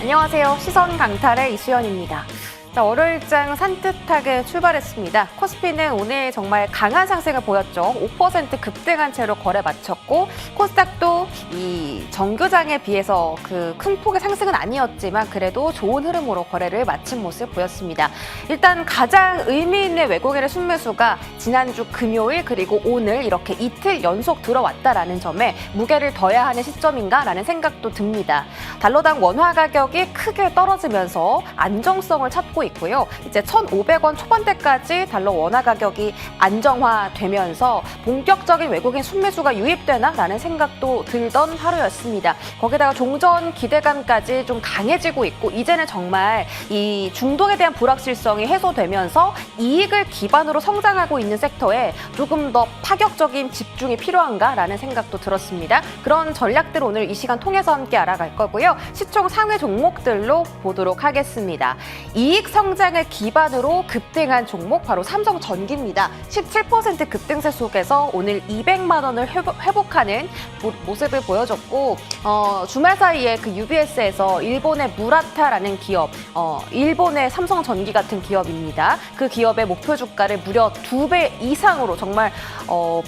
안녕하세요. 시선 강탈의 이수연입니다. 월요일장 산뜻하게 출발했습니다. 코스피는 오늘 정말 강한 상승을 보였죠. 5% 급등한 채로 거래 마쳤고 코스닥도 이 정규장에 비해서 그 큰 폭의 상승은 아니었지만 그래도 좋은 흐름으로 거래를 마친 모습 보였습니다. 일단 가장 의미 있는 외국인의 순매수가 지난주 금요일 그리고 오늘 이렇게 이틀 연속 들어왔다라는 점에 무게를 둬야 하는 시점인가라는 생각도 듭니다. 달러당 원화 가격이 크게 떨어지면서 안정성을 찾고 있고요. 이제 1,500원 초반대까지 달러 원화 가격이 안정화되면서 본격적인 외국인 순매수가 유입되나라는 생각도 들던 하루였습니다. 거기다가 종전 기대감까지 좀 강해지고 있고 이제는 정말 이 중동에 대한 불확실성이 해소되면서 이익을 기반으로 성장하고 있는 섹터에 조금 더 파격적인 집중이 필요한가라는 생각도 들었습니다. 그런 전략들 오늘 이 시간 통해서 함께 알아갈 거고요. 시총 상위 종목들로 보도록 하겠습니다. 이익 성장을 기반으로 급등한 종목 바로 삼성전기입니다. 17% 급등세 속에서 오늘 200만 원을 회복하는 모습을 보여줬고 주말 사이에 그 UBS에서 일본의 무라타라는 기업, 일본의 삼성전기 같은 기업입니다. 그 기업의 목표 주가를 무려 2배 이상으로 정말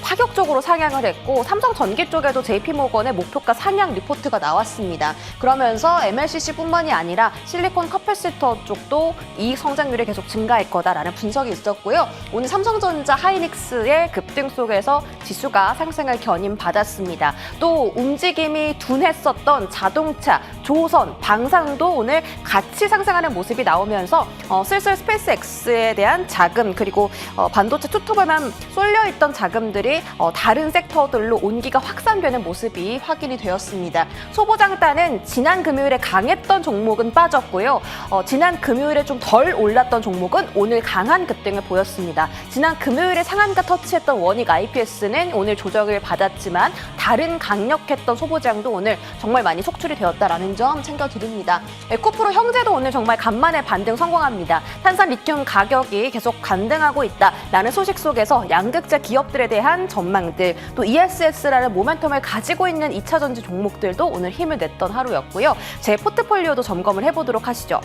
파격적으로 상향을 했고 삼성전기 쪽에도 JP모건의 목표가 상향 리포트가 나왔습니다. 그러면서 MLCC뿐만이 아니라 실리콘 커패시터 쪽도 이익 성장률이 계속 증가할 거다라는 분석이 있었고요. 오늘 삼성전자 하이닉스의 급등 속에서 지수가 상승을 견인받았습니다. 또 움직임이 둔했었던 자동차, 조선, 방산도 오늘 같이 상승하는 모습이 나오면서 슬슬 스페이스X에 대한 자금 그리고 반도체 투톱에만 쏠려있던 자금들이 다른 섹터들로 온기가 확산되는 모습이 확인이 되었습니다. 소보장단은 지난 금요일에 강했던 종목은 빠졌고요. 지난 금요일에 좀 덜 올랐던 종목은 오늘 강한 급등을 보였습니다. 지난 금요일에 상한가 터치했던 원익 IPS는 오늘 조정을 받았지만 다른 강력했던 소보장도 오늘 정말 많이 속출이 되었다라는 점 챙겨드립니다. 에코프로 형제도 오늘 정말 간만에 반등 성공합니다. 탄산 리튬 가격이 계속 반등하고 있다라는 소식 속에서 양극재 기업들에 대한 전망들 또 ESS라는 모멘텀을 가지고 있는 2차 전지 종목들도 오늘 힘을 냈던 하루였고요. 제 포트폴리오도 점검을 해보도록 하시죠.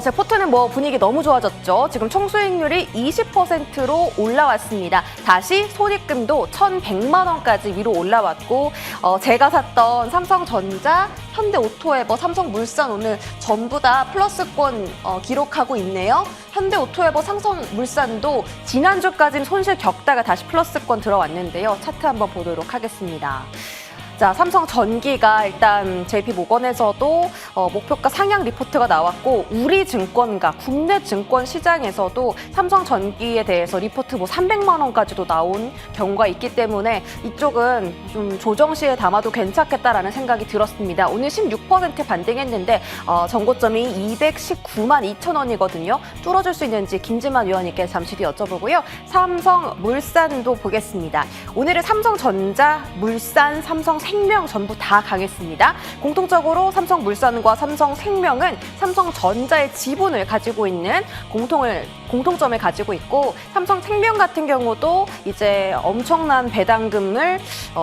제 포트는 분위기 너무 좋아졌죠. 지금 총수익률이 20%로 올라왔습니다. 다시 손익금도 1,100만 원까지 위로 올라왔고 제가 샀던 삼성전자, 현대오토에버, 삼성물산 오늘 전부 다 플러스권 기록하고 있네요. 현대오토에버, 삼성물산도 지난주까지는 손실 겪다가 다시 플러스권 들어왔는데요. 차트 한번 보도록 하겠습니다. 자, 삼성전기가 일단 JP모건에서도 목표가 상향 리포트가 나왔고 우리증권가, 국내 증권 시장에서도 삼성전기에 대해서 리포트 300만 원까지도 나온 경우가 있기 때문에 이쪽은 좀 조정 시에 담아도 괜찮겠다라는 생각이 들었습니다. 오늘 16% 반등했는데 전고점이 219만 2천 원이거든요. 뚫어줄 수 있는지 김진만 위원님께 잠시 뒤 여쭤보고요. 삼성물산도 보겠습니다. 오늘은 삼성전자, 물산, 삼성생명 전부 다 강했습니다. 공통적으로 삼성물산과 삼성생명은 삼성전자의 지분을 가지고 있는 공통점을 가지고 있고 삼성생명 같은 경우도 이제 엄청난 배당금을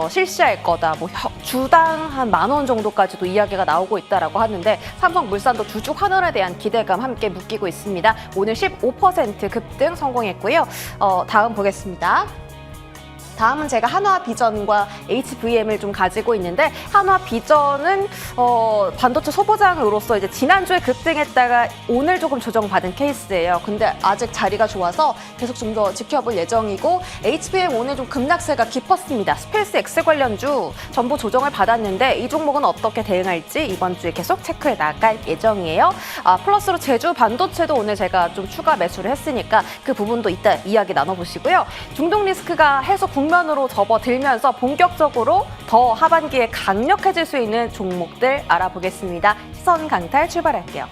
실시할 거다. 주당 한 10,000원 정도까지도 이야기가 나오고 있다라고 하는데 삼성물산도 주주 환원에 대한 기대감 함께 묶이고 있습니다. 오늘 15% 급등 성공했고요. 다음 보겠습니다. 다음은 제가 한화비전과 HVM을 좀 가지고 있는데 한화비전은 반도체 소보장으로서 이제 지난주에 급등했다가 오늘 조금 조정받은 케이스예요. 근데 아직 자리가 좋아서 계속 좀 더 지켜볼 예정이고 HVM 오늘 좀 급락세가 깊었습니다. 스페이스X 관련주 전부 조정을 받았는데 이 종목은 어떻게 대응할지 이번 주에 계속 체크해 나갈 예정이에요. 플러스로 제주 반도체도 오늘 제가 좀 추가 매수를 했으니까 그 부분도 이따 이야기 나눠보시고요. 중동 리스크가 해소 국면으로 접어들면서 본격적으로 더 하반기에 강력해질 수 있는 종목들 알아보겠습니다. 시선 강탈 출발할게요.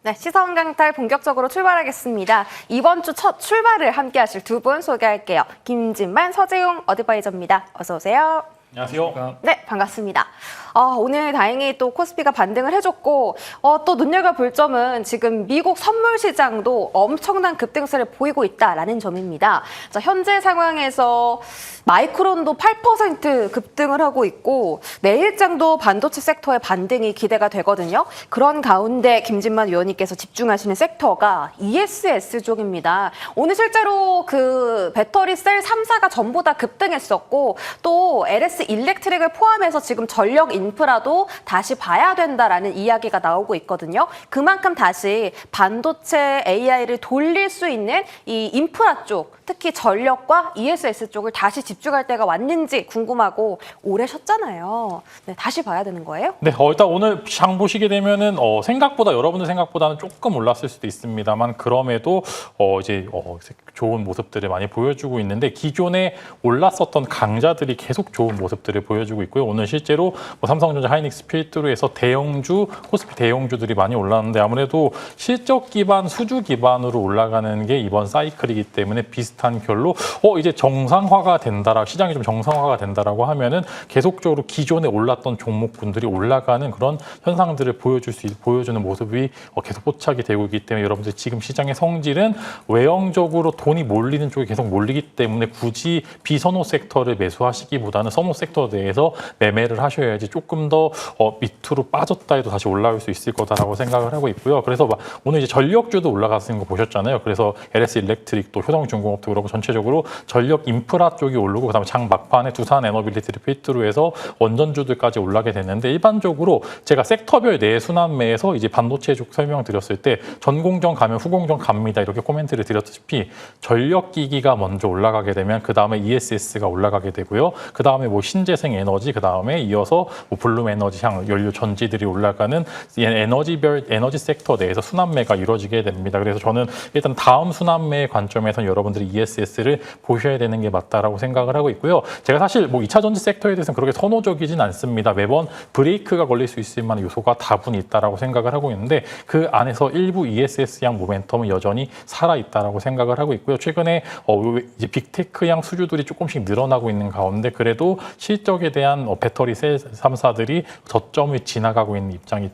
네, 시선 강탈 본격적으로 출발하겠습니다. 이번 주 첫 출발을 함께 하실 두 분 소개할게요. 김진만, 서재용 어드바이저입니다. 어서 오세요. 안녕하세요. 네, 반갑습니다. 오늘 다행히 또 코스피가 반등을 해줬고 또 눈여겨볼 점은 지금 미국 선물 시장도 엄청난 급등세를 보이고 있다라는 점입니다. 자, 현재 상황에서 마이크론도 8% 급등을 하고 있고 내일장도 반도체 섹터의 반등이 기대가 되거든요. 그런 가운데 김진만 위원님께서 집중하시는 섹터가 ESS 쪽입니다. 오늘 실제로 그 배터리 셀 3사가 전부 다 급등했었고 또 LS 일렉트릭을 포함해서 지금 전력 인프라도 다시 봐야 된다라는 이야기가 나오고 있거든요. 그만큼 다시 반도체 AI를 돌릴 수 있는 이 인프라 쪽, 특히 전력과 ESS 쪽을 다시 집중할 때가 왔는지 궁금하고 오래 쉬었잖아요. 네, 다시 봐야 되는 거예요? 네, 일단 오늘 장 보시게 되면은 생각보다 여러분들 생각보다는 조금 올랐을 수도 있습니다만 그럼에도 이제 좋은 모습들을 많이 보여주고 있는데 기존에 올랐었던 강자들이 계속 좋은 모습들을 보여주고 있고요. 오늘 실제로 삼성전자, 하이닉스 필두로 해서 대형주, 코스피 대형주들이 많이 올랐는데 아무래도 실적 기반, 수주 기반으로 올라가는 게 이번 사이클이기 때문에 비슷한 결로 이제 정상화가 된다라 시장이 좀 정상화가 된다라고 하면은 계속적으로 기존에 올랐던 종목군들이 올라가는 그런 현상들을 보여주는 모습이 계속 포착이 되고 있기 때문에 여러분들 지금 시장의 성질은 외형적으로 돈이 몰리는 쪽에 계속 몰리기 때문에 굳이 비선호 섹터를 매수하시기보다는 선호 섹터 내에서 매매를 하셔야지 조금 더 밑으로 빠졌다 해도 다시 올라올 수 있을 거다라고 생각을 하고 있고요. 그래서 오늘 이제 전력주도 올라가는 거 보셨잖아요. 그래서 LS 일렉트릭도 효성중공업도 그렇고 전체적으로 전력 인프라 쪽이 오르고 그다음에 장 막판에 두산 에너빌리티를 필두로 해서 원전주들까지 올라게 됐는데 일반적으로 제가 섹터별 내 순환매에서 이제 반도체 쪽 설명드렸을 때 전공정 가면 후공정 갑니다 이렇게 코멘트를 드렸다시피 전력기기가 먼저 올라가게 되면 그 다음에 ESS가 올라가게 되고요. 그 다음에 뭐 신재생 에너지, 그 다음에 이어서 뭐 블룸 에너지, 향 연료 전지들이 올라가는 에너지별 에너지 섹터 내에서 순환매가 이루어지게 됩니다. 그래서 저는 일단 다음 순환매의 관점에서 여러분들이 ESS를 보셔야 되는 게 맞다라고 생각을 하고 있고요. 제가 사실 뭐 2차 전지 섹터에 대해서는 그렇게 선호적이진 않습니다. 매번 브레이크가 걸릴 수 있을 만한 요소가 다분히 있다라고 생각을 하고 있는데 그 안에서 일부 ESS양 모멘텀은 여전히 살아 있다라고 생각을 하고 있고요. 최근에 이제 빅테크양 수주들이 조금씩 늘어나고 있는 가운데 그래도 실적에 대한 배터리 셀 3사들이 저점을 지나가고 있는 입장이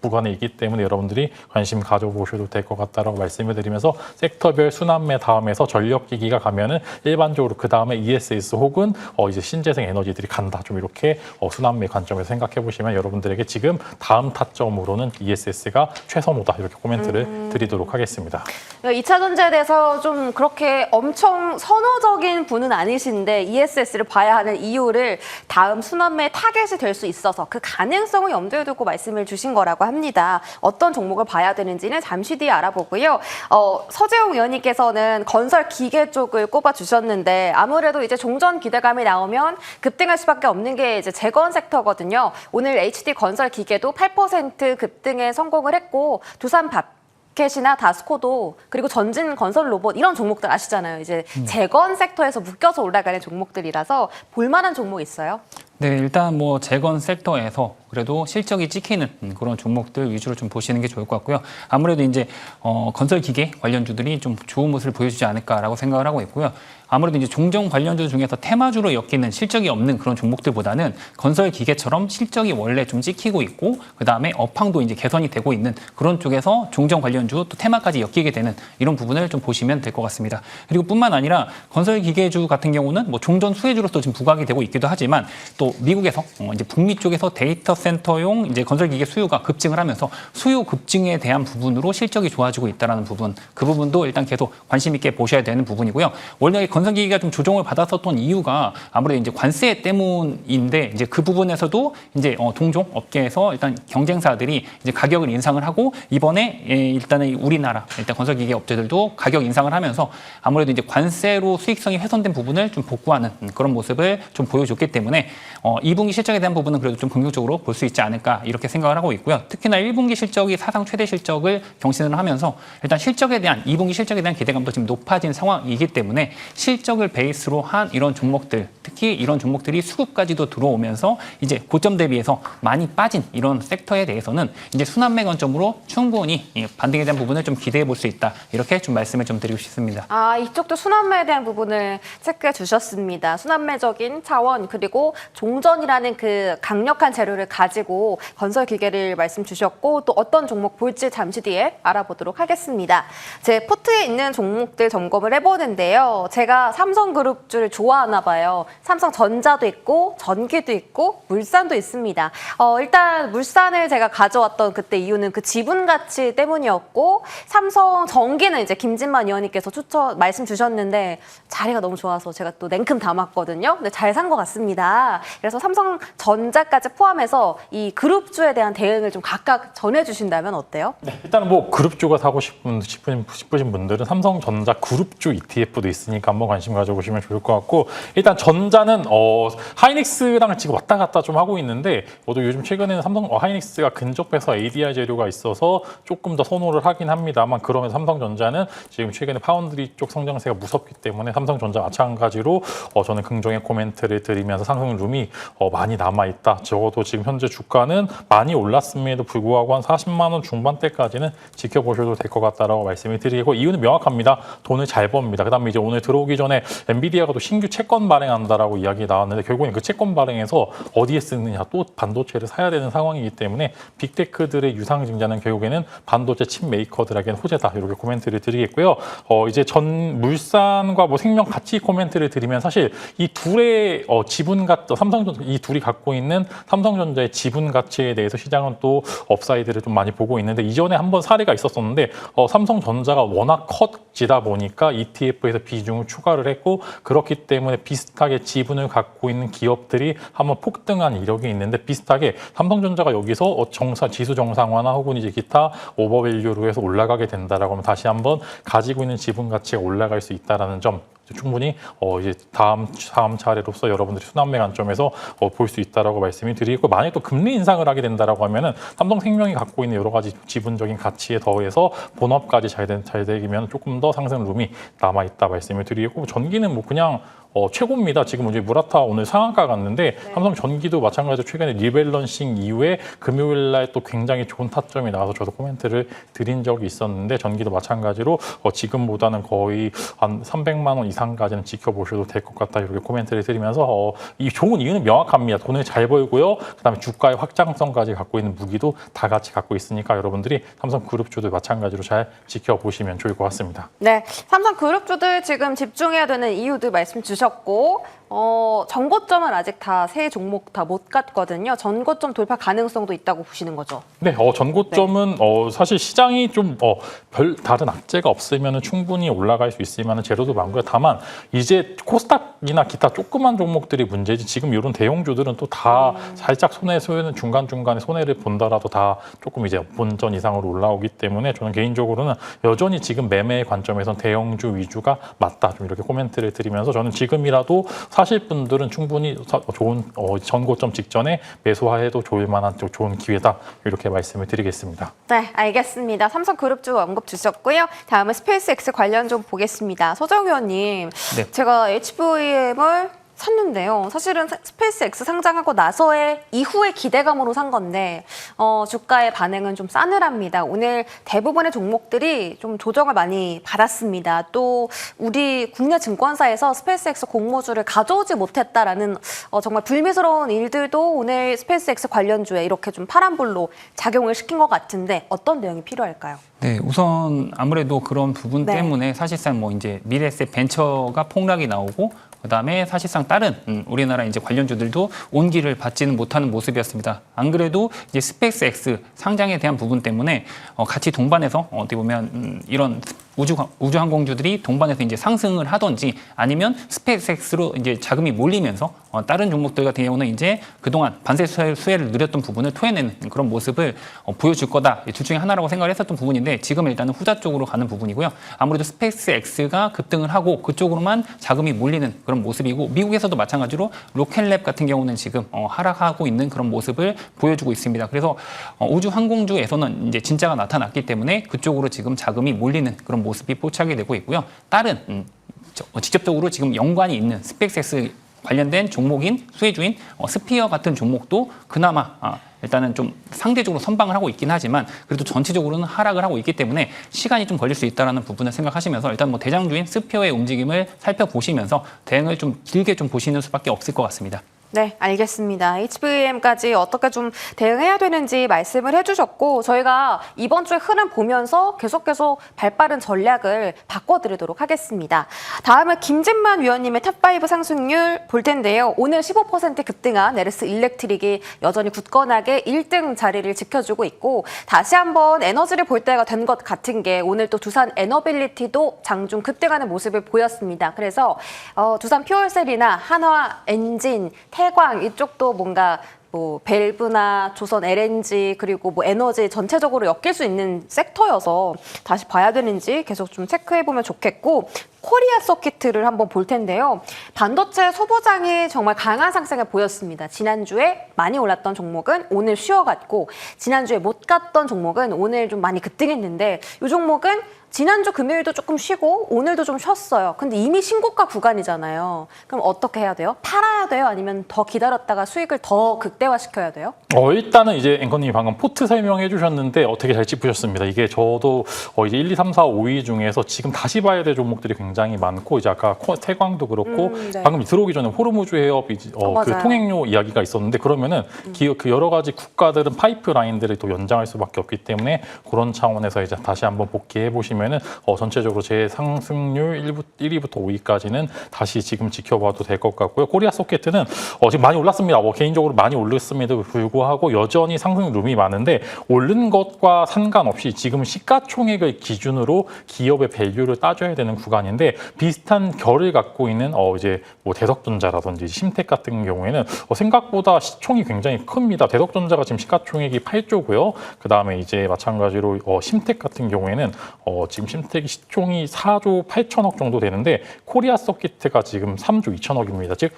구간에 있기 때문에 여러분들이 관심 가져보셔도 될 것 같다라고 말씀을 드리면서 섹터별 순환매 다음에서 전력기기가 가면은 일반적으로 그 다음에 ESS 혹은 이제 신재생 에너지들이 간다. 좀 이렇게 순환매 관점에서 생각해 보시면 여러분들에게 지금 다음 타점으로는 ESS가 최선호다. 이렇게 코멘트를 드리도록 하겠습니다. 2차 전지에 대해서 좀 그렇게 엄청 선호적인 분은 아니신데 ESS를 봐야 하는 이유를 다음 순환매 타겟이 될 수 있어서 그 가능성을 염두에 두고 말씀을 주신 거라고 합니다. 어떤 종목을 봐야 되는지는 잠시 뒤에 알아보고요. 서재용 의원님께서는 건설 기계 쪽을 꼽아주셨는데 아무래도 이제 종전 기대감이 나오면 급등할 수밖에 없는 게 이제 재건 섹터거든요. 오늘 HD 건설 기계도 8% 급등에 성공을 했고 두산 켓이나 다스코도 그리고 전진 건설 로봇 이런 종목들 아시잖아요. 이제 재건 섹터에서 묶여서 올라가는 종목들이라서 볼만한 종목 있어요? 네, 일단 뭐 재건 섹터에서 그래도 실적이 찍히는 그런 종목들 위주로 좀 보시는 게 좋을 것 같고요. 아무래도 이제 건설 기계 관련주들이 좀 좋은 모습을 보여주지 않을까라고 생각을 하고 있고요. 아무래도 이제 종정 관련주 중에서 테마주로 엮이는 실적이 없는 그런 종목들보다는 건설 기계처럼 실적이 원래 좀 찍히고 있고 그다음에 업황도 이제 개선이 되고 있는 그런 쪽에서 종정 관련주 또 테마까지 엮이게 되는 이런 부분을 좀 보시면 될 것 같습니다. 그리고 뿐만 아니라 건설 기계주 같은 경우는 뭐 종전 수혜주로서 지금 부각이 되고 있기도 하지만 또 미국에서 이제 북미 쪽에서 데이터 센터용 이제 건설 기계 수요가 급증을 하면서 수요 급증에 대한 부분으로 실적이 좋아지고 있다라는 부분, 그 부분도 일단 계속 관심 있게 보셔야 되는 부분이고요. 원래 건설 기계가 좀 조정을 받았었던 이유가 아무래도 이제 관세 때문인데 이제 그 부분에서도 이제 동종 업계에서 일단 경쟁사들이 이제 가격을 인상을 하고 이번에 일단은 우리나라 일단 건설 기계 업체들도 가격 인상을 하면서 아무래도 이제 관세로 수익성이 훼손된 부분을 좀 복구하는 그런 모습을 좀 보여줬기 때문에 2분기 실적에 대한 부분은 그래도 좀 긍정적으로 볼 수 있지 않을까 이렇게 생각을 하고 있고요. 특히나 1분기 실적이 사상 최대 실적을 경신을 하면서 일단 실적에 대한 2분기 실적에 대한 기대감도 지금 높아진 상황이기 때문에 실적을 베이스로 한 이런 종목들, 특히 이런 종목들이 수급까지도 들어오면서 이제 고점 대비해서 많이 빠진 이런 섹터에 대해서는 이제 순환매 관점으로 충분히 반등에 대한 부분을 좀 기대해 볼 수 있다. 이렇게 좀 말씀을 좀 드리고 싶습니다. 이쪽도 순환매에 대한 부분을 체크해 주셨습니다. 순환매적인 차원 그리고 종전이라는 그 강력한 재료를 가지고 건설 기계를 말씀 주셨고 또 어떤 종목 볼지 잠시 뒤에 알아보도록 하겠습니다. 제 포트에 있는 종목들 점검을 해보는데요. 제가 삼성그룹주를 좋아하나 봐요. 삼성전자도 있고 전기도 있고 물산도 있습니다. 일단 물산을 제가 가져왔던 그때 이유는 그 지분 가치 때문이었고 삼성전기는 이제 김진만 의원님께서 말씀 주셨는데 자리가 너무 좋아서 제가 또 냉큼 담았거든요. 근데 잘 산 것 같습니다. 그래서 삼성전자까지 포함해서 이 그룹주에 대한 대응을 좀 각각 전해주신다면 어때요? 네, 일단 뭐 그룹주가 사고 싶으신 분들은 삼성전자 그룹주 ETF도 있으니까 한번 관심 가져보시면 좋을 것 같고 일단 전자는 하이닉스랑 지금 왔다 갔다 좀 하고 있는데 저도 요즘 최근에는 하이닉스가 근접해서 ADR 재료가 있어서 조금 더 선호를 하긴 합니다만 그러면서 삼성전자는 지금 최근에 파운드리 쪽 성장세가 무섭기 때문에 삼성전자 마찬가지로 저는 긍정의 코멘트를 드리면서 상승룸이 많이 남아있다. 적어도 지금 현재 주가는 많이 올랐음에도 불구하고 한 40만 원 중반대까지는 지켜보셔도 될 것 같다라고 말씀을 드리고 이유는 명확합니다. 돈을 잘 법니다. 그다음에 이제 오늘 들어오기 전에 엔비디아가 또 신규 채권 발행한다라고 이야기 나왔는데 결국엔 그 채권 발행에서 어디에 쓰느냐 또 반도체를 사야 되는 상황이기 때문에 빅테크들의 유상증자는 결국에는 반도체 칩 메이커들에게는 호재다 이렇게 코멘트를 드리겠고요. 이제 물산과 뭐 생명 가치 코멘트를 드리면 사실 이 둘의 지분 삼성전자 이 둘이 갖고 있는 삼성전자의 지분 가치에 대해서 시장은 또 업사이드를 좀 많이 보고 있는데 이전에 한번 사례가 있었었는데 삼성전자가 워낙 커지다 보니까 ETF에서 비중을 추가를 했고 그렇기 때문에 비슷하게 지분을 갖고 있는 기업들이 한번 폭등한 이력이 있는데 비슷하게 삼성전자가 여기서 지수 정상화나 혹은 이제 기타 오버밸류로 해서 올라가게 된다라고 하면 다시 한번 가지고 있는 지분 가치가 올라갈 수 있다라는 점 충분히 이제 다음 차례로서 여러분들이 순환매 관점에서 볼 수 있다라고 말씀을 드리고 만약에 또 금리 인상을 하게 된다라고 하면은 삼성생명이 갖고 있는 여러 가지 지분적인 가치에 더해서 본업까지 잘 되면 조금 더 상승룸이 남아 있다 말씀을 드리고 전기는 뭐 그냥 최고입니다. 지금 이제 무라타 오늘 상한가 갔는데 삼성 전기도 마찬가지로 최근에 리밸런싱 이후에 금요일 날 또 굉장히 좋은 타점이 나와서 저도 코멘트를 드린 적이 있었는데 전기도 마찬가지로 지금보다는 거의 한 300만 원 이상까지는 지켜보셔도 될 것 같다 이렇게 코멘트를 드리면서 이 좋은 이유는 명확합니다. 돈을 잘 벌고요. 그다음에 주가의 확장성까지 갖고 있는 무기도 다 같이 갖고 있으니까 여러분들이 삼성그룹주도 마찬가지로 잘 지켜보시면 좋을 것 같습니다. 네, 삼성그룹주들 지금 집중해야 되는 이유들 말씀 주셨고 전고점은 아직 다 세 종목 다 못 갔거든요. 전고점 돌파 가능성도 있다고 보시는 거죠? 네, 전고점은 사실 시장이 좀 별 다른 악재가 없으면 충분히 올라갈 수 있을 만한 재료도 많고요. 다만 이제 코스닥이나 기타 조그만 종목들이 문제지 지금 이런 대형주들은 또 다 살짝 손해는 중간중간에 손해를 본다라도 다 조금 이제 본전 이상으로 올라오기 때문에 저는 개인적으로는 여전히 지금 매매 관점에선 대형주 위주가 맞다. 좀 이렇게 코멘트를 드리면서 저는 지금이라도 사실 분들은 충분히 좋은 전고점 직전에 매수해도 좋을 만한 좋은 기회다. 이렇게 말씀을 드리겠습니다. 네, 알겠습니다. 삼성그룹주 언급 주셨고요. 다음은 스페이스X 관련 좀 보겠습니다. 소정 의원님, 네. 제가 HVM을 샀는데요. 사실은 스페이스X 상장하고 나서의 이후의 기대감으로 산 건데 주가의 반응은 좀 싸늘합니다. 오늘 대부분의 종목들이 좀 조정을 많이 받았습니다. 또 우리 국내 증권사에서 스페이스X 공모주를 가져오지 못했다라는 정말 불미스러운 일들도 오늘 스페이스X 관련주에 이렇게 좀 파란불로 작용을 시킨 것 같은데 어떤 내용이 필요할까요? 네, 우선 아무래도 그런 부분 네. 때문에 사실상 뭐 이제 미래에셋 벤처가 폭락이 나오고 그다음에 사실상 다른 우리나라 이제 관련주들도 온기를 받지는 못하는 모습이었습니다. 안 그래도 이제 스페이스X 상장에 대한 부분 때문에 같이 동반해서 어떻게 보면 이런 우주항공주들이 동반해서 이제 상승을 하든지 아니면 스페이스X로 이제 자금이 몰리면서 다른 종목들 같은 경우는 이제 그동안 반세 수혜를 누렸던 부분을 토해내는 그런 모습을 보여줄 거다. 둘 중에 하나라고 생각을 했었던 부분인데 지금 일단은 후자 쪽으로 가는 부분이고요. 아무래도 스페이스X가 급등을 하고 그쪽으로만 자금이 몰리는 그런 그런 모습이고 미국에서도 마찬가지로 로켓랩 같은 경우는 지금 하락하고 있는 그런 모습을 보여주고 있습니다. 그래서 우주 항공주에서는 이제 진짜가 나타났기 때문에 그쪽으로 지금 자금이 몰리는 그런 모습이 포착이 되고 있고요. 다른 직접적으로 지금 연관이 있는 스페이스X 관련된 종목인 수혜주인 스피어 같은 종목도 그나마 일단은 좀 상대적으로 선방을 하고 있긴 하지만 그래도 전체적으로는 하락을 하고 있기 때문에 시간이 좀 걸릴 수 있다는 부분을 생각하시면서 일단 뭐 대장주인 스피어의 움직임을 살펴보시면서 대응을 좀 길게 좀 보시는 수밖에 없을 것 같습니다. 네, 알겠습니다. HVM까지 어떻게 좀 대응해야 되는지 말씀을 해주셨고 저희가 이번 주에 흐름 보면서 계속 발빠른 전략을 바꿔드리도록 하겠습니다. 다음은 김진만 위원님의 탑5 상승률 볼 텐데요. 오늘 15% 급등한 에르스 일렉트릭이 여전히 굳건하게 1등 자리를 지켜주고 있고 다시 한번 에너지를 볼 때가 된 것 같은 게 오늘 또 두산 에너빌리티도 장중 급등하는 모습을 보였습니다. 그래서 두산 퓨얼셀이나 한화 엔진, 태광 이쪽도 뭔가 뭐 밸브나 조선 LNG 그리고 뭐 에너지 전체적으로 엮일 수 있는 섹터여서 다시 봐야 되는지 계속 좀 체크해 보면 좋겠고 코리아 서킷을 한번 볼 텐데요. 반도체 소보장이 정말 강한 상승을 보였습니다. 지난주에 많이 올랐던 종목은 오늘 쉬어갔고 지난주에 못 갔던 종목은 오늘 좀 많이 급등했는데 이 종목은 지난주 금요일도 조금 쉬고 오늘도 좀 쉬었어요. 근데 이미 신고가 구간이잖아요. 그럼 어떻게 해야 돼요? 팔아야 돼요? 아니면 더 기다렸다가 수익을 더 극대화시켜야 돼요? 일단은 이제 앵커님이 방금 포트 설명해 주셨는데 되게 잘 짚으셨습니다. 이게 저도 이제 1, 2, 3, 4, 5위 중에서 지금 다시 봐야 될 종목들이 굉장히 많고 이제 아까 태광도 그렇고 네. 방금 들어오기 전에 호르무즈 해협 그 맞아요. 통행료 이야기가 있었는데 그러면은 그 여러 가지 국가들은 파이프라인들을 또 연장할 수밖에 없기 때문에 그런 차원에서 이제 다시 한번 복귀해 보시면은 전체적으로 제 상승률 1위부터 5위까지는 다시 지금 지켜봐도 될 것 같고요. 코리아 소켓은 지금 많이 올랐습니다. 개인적으로 많이 올랐음에도 불구하고 여전히 상승 룸이 많은데 오른 것과 상관없이 지금 시가총액을 기준으로 기업의 밸류를 따져야 되는 구간인데 비슷한 결을 갖고 있는 이제 뭐 대덕전자라든지 심택 같은 경우에는 생각보다 시총이 굉장히 큽니다. 대덕전자가 지금 시가총액이 8조고요. 그 다음에 이제 마찬가지로 심택 같은 경우에는 지금 심택이 시총이 4조 8천억 정도 되는데 코리아 서킷가 지금 3조 2천억입니다. 즉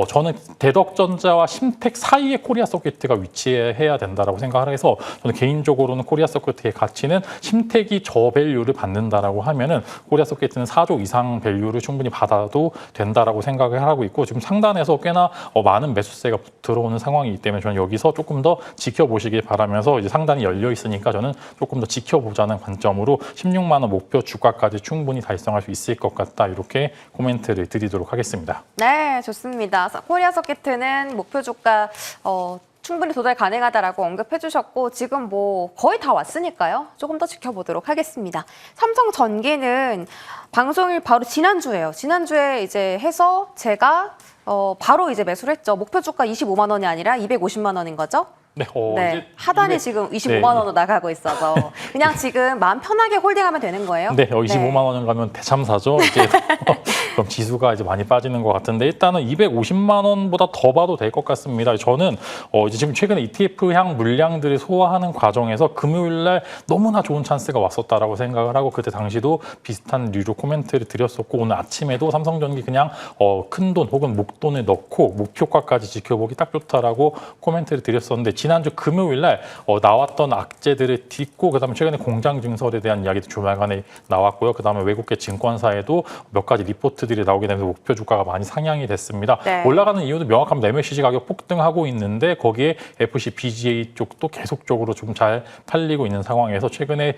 저는 대덕전자와 심택 사이에 코리아 서킷가 위치해야 된다라고 생각을 해서 저는 개인적으로는 코리아 서킷의 가치는 심택이 저밸류를 받는다라고 하면은 코리아 서킷은 4조 이상 밸류를 충분히 받아도 된다라고 생각을 하고 있고 지금 상단에서 꽤나 많은 매수세가 들어오는 상황이기 때문에 저는 여기서 조금 더 지켜보시길 바라면서 이제 상단이 열려 있으니까 저는 조금 더 지켜보자는 관점으로 16만 원 목표 주가까지 충분히 달성할 수 있을 것 같다 이렇게 코멘트를 드리도록 하겠습니다. 네, 좋습니다. 코리아 서킷은 목표 주가 충분히 도달 가능하다라고 언급해 주셨고 지금 뭐 거의 다 왔으니까요. 조금 더 지켜보도록 하겠습니다. 삼성전기는 방송일 바로 지난주예요. 지난주에 이제 해서 제가 바로 이제 매수를 했죠. 목표 주가 25만 원이 아니라 250만 원인 거죠? 네, 네, 이제 하단이 지금 25만 원으로 나가고 있어서 그냥 지금 마음 편하게 홀딩하면 되는 거예요? 네, 25만 원 가면 대참사죠. 이제 그럼 지수가 이제 많이 빠지는 것 같은데 일단은 250만 원보다 더 봐도 될 것 같습니다. 저는 이제 지금 최근에 ETF향 물량들을 소화하는 과정에서 금요일 날 너무나 좋은 찬스가 왔었다라고 생각을 하고 그때 당시도 비슷한 류로 코멘트를 드렸었고 오늘 아침에도 삼성전기 그냥 큰 돈 혹은 목돈을 넣고 목표가까지 지켜보기 딱 좋다라고 코멘트를 드렸었는데 지난주 금요일 날 나왔던 악재들을 딛고 그다음에 최근에 공장 증설에 대한 이야기도 주말간에 나왔고요. 그다음에 외국계 증권사에도 몇 가지 리포트들이 나오게 되면서 목표 주가가 많이 상향이 됐습니다. 네. 올라가는 이유도 명확합니다. MLCC 가격 폭등하고 있는데 거기에 FC, BGA 쪽도 계속적으로 좀 잘 팔리고 있는 상황에서 최근에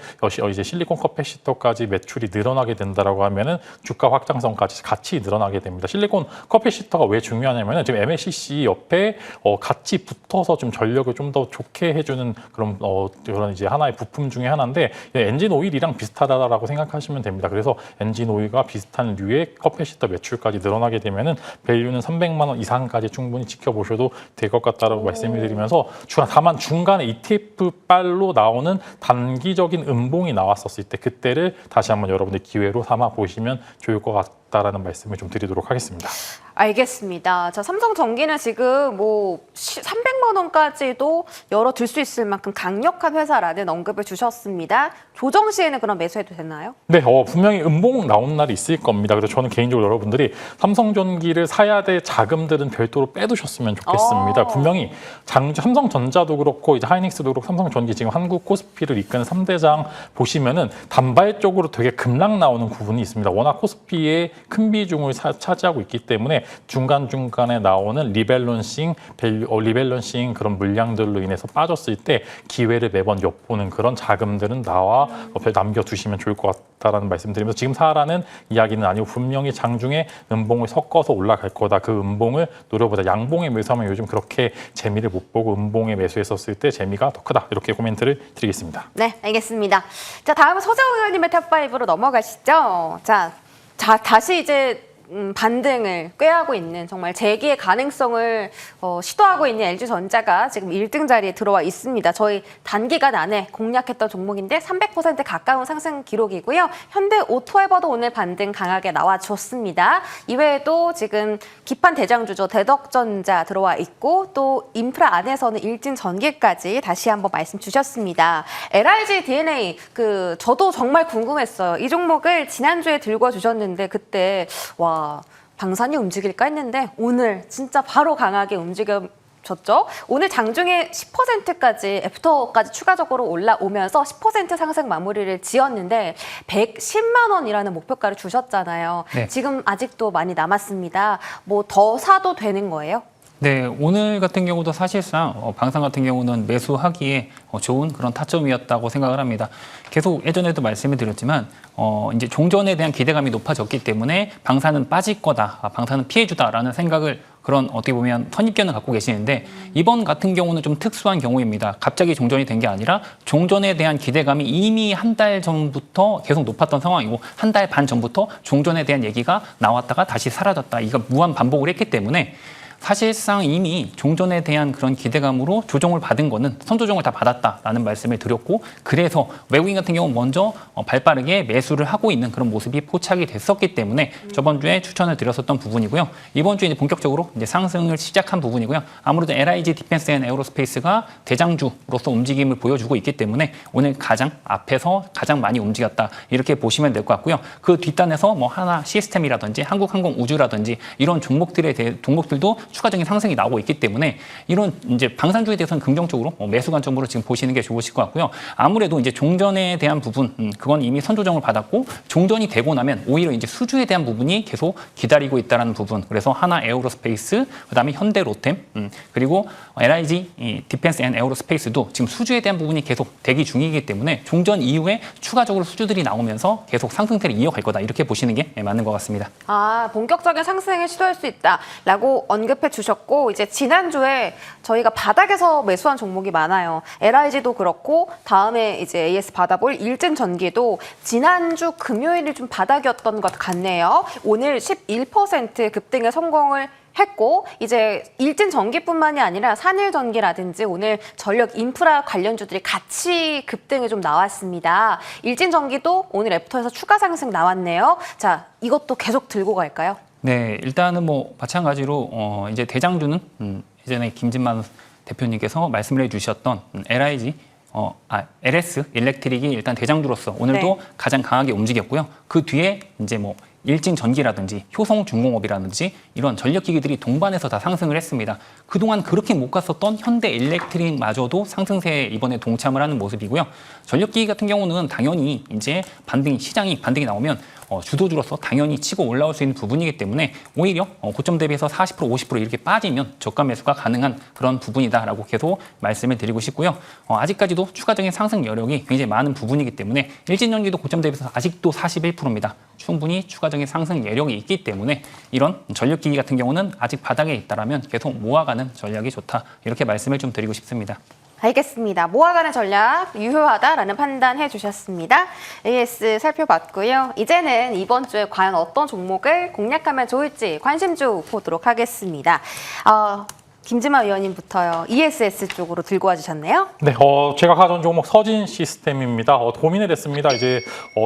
이제 실리콘 커패시터까지 매출이 늘어나게 된다라고 하면은 주가 확장성까지 같이 늘어나게 됩니다. 실리콘 커패시터가 왜 중요하냐면은 지금 MLCC 옆에 같이 붙어서 좀 전력을 좀 더 좋게 해주는 그런 이제 하나의 부품 중에 하나인데 엔진 오일이랑 비슷하다라고 생각하시면 됩니다. 그래서 엔진 오일과 비슷한 류의 커패시터 매출까지 늘어나게 되면은 밸류는 300만 원 이상까지 충분히 지켜보셔도 될 것 같다라고 말씀을 드리면서 다만 중간에 ETF 빨로 나오는 단기적인 음봉이 나왔었을 때 그때를 다시 한번 여러분들 기회로 삼아 보시면 좋을 것 같다라는 말씀을 좀 드리도록 하겠습니다. 알겠습니다. 자, 삼성전기는 지금 뭐 300만 원까지도 열어둘 수 있을 만큼 강력한 회사라는 언급을 주셨습니다. 조정 시에는 그럼 매수해도 되나요? 네, 분명히 음봉 나오는 날이 있을 겁니다. 그래서 저는 개인적으로 여러분들이 삼성전기를 사야 될 자금들은 별도로 빼두셨으면 좋겠습니다. 분명히 삼성전자도 그렇고 이제 하이닉스도 그렇고 삼성전기 지금 한국 코스피를 이끄는 3대장 보시면은 단발적으로 되게 급락 나오는 부분이 있습니다. 워낙 코스피의 큰 비중을 차지하고 있기 때문에 중간중간에 나오는 리밸런싱 그런 물량들로 인해서 빠졌을 때 기회를 매번 엿보는 그런 자금들은 나와 남겨두시면 좋을 것 같다라는 말씀드리면서 지금 사라는 이야기는 아니고 분명히 장중에 음봉을 섞어서 올라갈 거다. 그 음봉을 노려보자. 양봉에 매수하면 요즘 그렇게 재미를 못 보고 음봉에 매수했었을 때 재미가 더 크다. 이렇게 코멘트를 드리겠습니다. 네, 알겠습니다. 자, 다음은 서재호 의원님의 탑5로 넘어가시죠. 자, 다시 이제 반등을 꾀하고 있는 정말 재기의 가능성을 시도하고 있는 LG전자가 지금 1등 자리에 들어와 있습니다. 저희 단기간 안에 공략했던 종목인데 300% 가까운 상승 기록이고요. 현대오토에버도 오늘 반등 강하게 나와줬습니다. 이외에도 지금 기판 대장주죠. 대덕전자 들어와 있고 또 인프라 안에서는 일진전기까지 다시 한번 말씀 주셨습니다. LIG DNA 저도 정말 궁금했어요. 이 종목을 지난주에 들고 주셨는데 그때 와 방산이 움직일까 했는데 오늘 진짜 바로 강하게 움직여졌죠. 오늘 장중에 10%까지 애프터까지 추가적으로 올라오면서 10% 상승 마무리를 지었는데 110만 원이라는 목표가를 주셨잖아요. 네. 지금 아직도 많이 남았습니다. 뭐 더 사도 되는 거예요? 네, 오늘 같은 경우도 사실상 방산 같은 경우는 매수하기에 좋은 그런 타점이었다고 생각을 합니다. 계속 예전에도 말씀을 드렸지만 이제 종전에 대한 기대감이 높아졌기 때문에 방산은 빠질 거다, 방산은 피해주다라는 생각을 그런 어떻게 보면 선입견을 갖고 계시는데 이번 같은 경우는 좀 특수한 경우입니다. 갑자기 종전이 된 게 아니라 종전에 대한 기대감이 이미 한 달 전부터 계속 높았던 상황이고 한 달 반 전부터 종전에 대한 얘기가 나왔다가 다시 사라졌다. 이거 무한 반복을 했기 때문에 사실상 이미 종전에 대한 그런 기대감으로 조정을 받은 거는 선조정을 다 받았다라는 말씀을 드렸고 그래서 외국인 같은 경우 먼저 발빠르게 매수를 하고 있는 그런 모습이 포착이 됐었기 때문에 저번 주에 추천을 드렸었던 부분이고요. 이번 주에 이제 본격적으로 이제 상승을 시작한 부분이고요. 아무래도 LIG 디펜스 앤 에어로스페이스가 대장주로서 움직임을 보여주고 있기 때문에 오늘 가장 앞에서 가장 많이 움직였다 이렇게 보시면 될 것 같고요. 그 뒷단에서 뭐 하나 시스템이라든지 한국항공우주라든지 이런 종목들도 추가적인 상승이 나오고 있기 때문에 이런 이제 방산주에 대해서는 긍정적으로 매수 관점으로 지금 보시는 게 좋으실 것 같고요. 아무래도 이제 종전에 대한 부분, 그건 이미 선조정을 받았고 종전이 되고 나면 오히려 이제 수주에 대한 부분이 계속 기다리고 있다는 부분. 그래서 하나 에어로스페이스, 그다음에 현대 로템, 그리고 LIG 디펜스 앤 에어로스페이스도 지금 수주에 대한 부분이 계속 대기 중이기 때문에 종전 이후에 추가적으로 수주들이 나오면서 계속 상승세를 이어갈 거다 이렇게 보시는 게 맞는 것 같습니다. 본격적인 상승을 시도할 수 있다라고 언급해 주셨고 이제 지난주에 저희가 바닥에서 매수한 종목이 많아요. LIG도 그렇고 다음에 이제 AS 받아볼 일진전기도 지난주 금요일이 좀 바닥이었던 것 같네요. 오늘 11% 급등에 성공을 했고 이제 일진전기뿐만이 아니라 산일전기라든지 오늘 전력 인프라 관련주들이 같이 급등이 좀 나왔습니다. 일진전기도 오늘 애프터에서 추가 상승 나왔네요. 자, 이것도 계속 들고 갈까요? 네, 일단은 뭐 마찬가지로 이제 대장주는 예전에 김진만 대표님께서 말씀을 해주셨던 LIG, LS 일렉트릭이 일단 대장주로서 오늘도 네. 가장 강하게 움직였고요. 그 뒤에 이제 뭐 일진전기라든지 효성중공업이라든지 이런 전력기기들이 동반해서 다 상승을 했습니다. 그동안 그렇게 못 갔었던 현대일렉트릭마저도 상승세에 이번에 동참을 하는 모습이고요. 전력기기 같은 경우는 당연히 이제 시장이 반등이 나오면 주도주로서 당연히 치고 올라올 수 있는 부분이기 때문에 오히려 고점 대비해서 40% 50% 이렇게 빠지면 저가 매수가 가능한 그런 부분이다라고 계속 말씀을 드리고 싶고요. 아직까지도 추가적인 상승 여력이 굉장히 많은 부분이기 때문에 일진전기도 고점 대비해서 아직도 41%입니다. 충분히 추가적인 상승 여력이 있기 때문에 이런 전력기기 같은 경우는 아직 바닥에 있다라면 계속 모아가는 전략이 좋다 이렇게 말씀을 좀 드리고 싶습니다. 알겠습니다. 모아가는 전략 유효하다라는 판단해 주셨습니다. AS 살펴봤고요. 이제는 이번 주에 과연 어떤 종목을 공략하면 좋을지 관심주 보도록 하겠습니다. 김지만 위원님부터요. ESS 쪽으로 들고 와주셨네요. 네, 제가 가져온 종목 서진 시스템입니다. 고민을 했습니다. 이제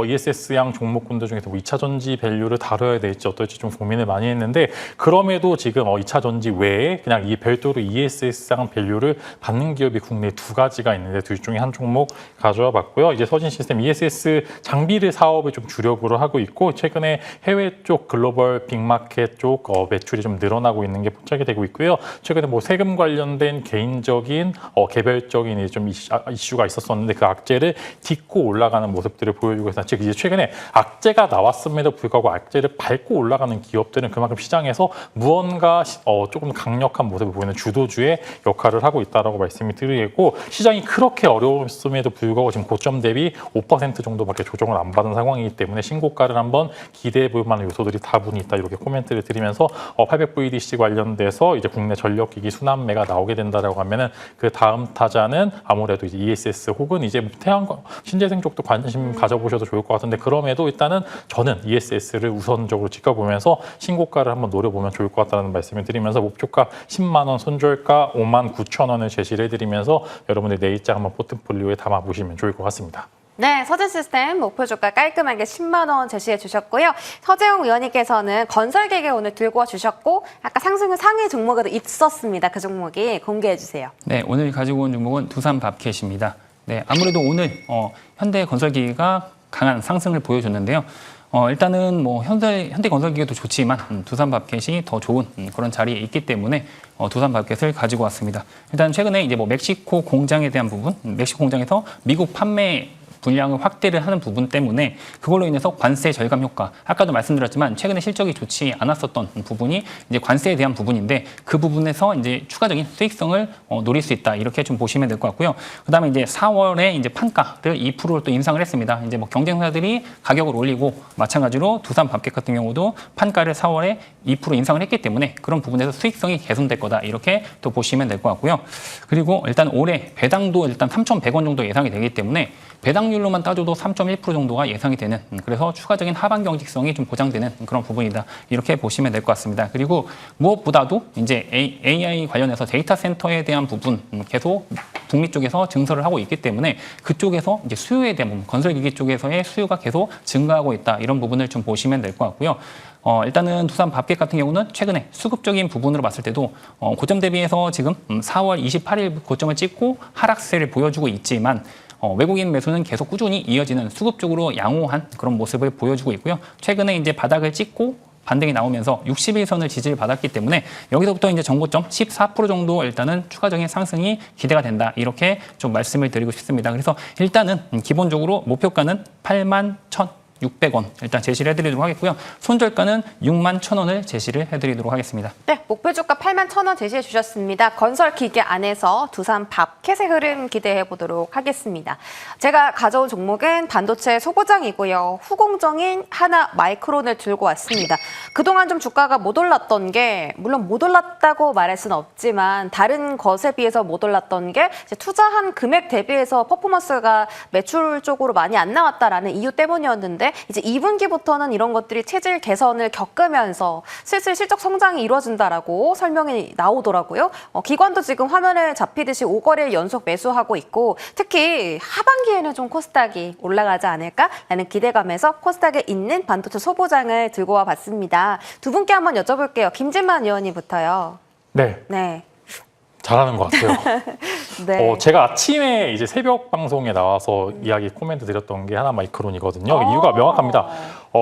ESS양 종목군들 중에서 뭐 2차 전지 밸류를 다뤄야 될지 어떨지 좀 고민을 많이 했는데 그럼에도 지금 2차 전지 외에 그냥 이 별도로 ESS양 밸류를 받는 기업이 국내에 두 가지가 있는데 둘 중에 한 종목 가져와 봤고요. 이제 서진 시스템 ESS 장비를 사업을 좀 주력으로 하고 있고 최근에 해외 쪽 글로벌 빅마켓 쪽 매출이 좀 늘어나고 있는 게 포착이 되고 있고요. 최근에 뭐 세금 관련된 개인적인 개별적인 좀 이슈가 있었었는데 그 악재를 딛고 올라가는 모습들을 보여주고 있습니다. 즉 이제 최근에 악재가 나왔음에도 불구하고 악재를 밟고 올라가는 기업들은 그만큼 시장에서 무언가 조금 강력한 모습을 보이는 주도주의 역할을 하고 있다라고 말씀을 드리고 시장이 그렇게 어려웠음에도 불구하고 지금 고점 대비 5% 정도밖에 조정을 안 받은 상황이기 때문에 신고가를 한번 기대해 볼 만한 요소들이 다분히 있다 이렇게 코멘트를 드리면서 800VDC 관련돼서 이제 국내 전력기기 순환매가 나오게 된다라고 하면은 그 다음 타자는 아무래도 이제 ESS 혹은 이제 태양광 신재생 쪽도 관심 가져보셔도 좋을 것 같은데 그럼에도 일단은 저는 ESS를 우선적으로 지켜보면서 신고가를 한번 노려보면 좋을 것 같다는 말씀을 드리면서 목표가 10만 원, 손절가 5만 9천 원을 제시를 해드리면서 여러분들 내일장 한번 포트폴리오에 담아보시면 좋을 것 같습니다. 네, 서진 시스템 목표 주가 깔끔하게 10만 원 제시해 주셨고요. 서재용 위원님께서는 건설기계 오늘 들고 와 주셨고 아까 상승은 상위 종목에도 있었습니다. 그 종목이 공개해 주세요. 네, 오늘 가지고 온 종목은 두산밥켓입니다. 네, 아무래도 오늘 현대건설기계가 강한 상승을 보여줬는데요. 일단은 뭐 현대건설기계도 좋지만 두산밥켓이 더 좋은 그런 자리에 있기 때문에 두산밥켓을 가지고 왔습니다. 일단 최근에 이제 뭐 멕시코 공장에 대한 부분, 멕시코 공장에서 미국 판매 분량을 확대를 하는 부분 때문에 그걸로 인해서 관세 절감 효과, 아까도 말씀드렸지만 최근에 실적이 좋지 않았었던 부분이 이제 관세에 대한 부분인데 그 부분에서 이제 추가적인 수익성을 노릴 수 있다 이렇게 좀 보시면 될 것 같고요. 그다음에 이제 4월에 이제 판가를 2%를 또 인상을 했습니다. 이제 뭐 경쟁사들이 가격을 올리고 마찬가지로 두산밥켓 같은 경우도 판가를 4월에 2% 인상을 했기 때문에 그런 부분에서 수익성이 개선될 거다 이렇게 또 보시면 될 것 같고요. 그리고 일단 올해 배당도 일단 3,100원 정도 예상이 되기 때문에 배당률로만 따져도 3.1% 정도가 예상이 되는 그래서 추가적인 하반 경직성이 좀 보장되는 그런 부분이다 이렇게 보시면 될 것 같습니다. 그리고 무엇보다도 이제 AI 관련해서 데이터 센터에 대한 부분 계속 북미 쪽에서 증설을 하고 있기 때문에 그쪽에서 이제 수요에 대한 부분, 건설기기 쪽에서의 수요가 계속 증가하고 있다 이런 부분을 좀 보시면 될 것 같고요. 일단은 두산밥켓 같은 경우는 최근에 수급적인 부분으로 봤을 때도 고점 대비해서 지금 4월 28일 고점을 찍고 하락세를 보여주고 있지만 외국인 매수는 계속 꾸준히 이어지는 수급적으로 양호한 그런 모습을 보여주고 있고요. 최근에 이제 바닥을 찍고 반등이 나오면서 60일선을 지지를 받았기 때문에 여기서부터 이제 전고점 14% 정도 일단은 추가적인 상승이 기대가 된다. 이렇게 좀 말씀을 드리고 싶습니다. 그래서 일단은 기본적으로 목표가는 81,600원 일단 제시를 해드리도록 하겠고요. 손절가는 61,000원을 제시를 해드리도록 하겠습니다. 네, 목표 주가 81,000원 제시해 주셨습니다. 건설기계 안에서 두산밥켓의 흐름 기대해 보도록 하겠습니다. 제가 가져온 종목은 반도체 소고장이고요. 후공정인 하나마이크론을 들고 왔습니다. 그동안 좀 주가가 못 올랐던 게 물론 못 올랐다고 말할 수는 없지만 다른 것에 비해서 못 올랐던 게 이제 투자한 금액 대비해서 퍼포먼스가 매출 쪽으로 많이 안 나왔다라는 이유 때문이었는데 이제 2분기부터는 이런 것들이 체질 개선을 겪으면서 슬슬 실적 성장이 이루어진다라고 설명이 나오더라고요. 기관도 지금 화면에 잡히듯이 5거래일 연속 매수하고 있고 특히 하반기에는 좀 코스닥이 올라가지 않을까라는 기대감에서 코스닥에 있는 반도체 소보장을 들고 와 봤습니다. 두 분께 한번 여쭤볼게요. 김진만 의원님부터요. 네. 잘하는 것 같아요. 네. 제가 아침에 이제 새벽 방송에 나와서 이야기 코멘트 드렸던 게 하나마이크론이거든요. 이유가 명확합니다.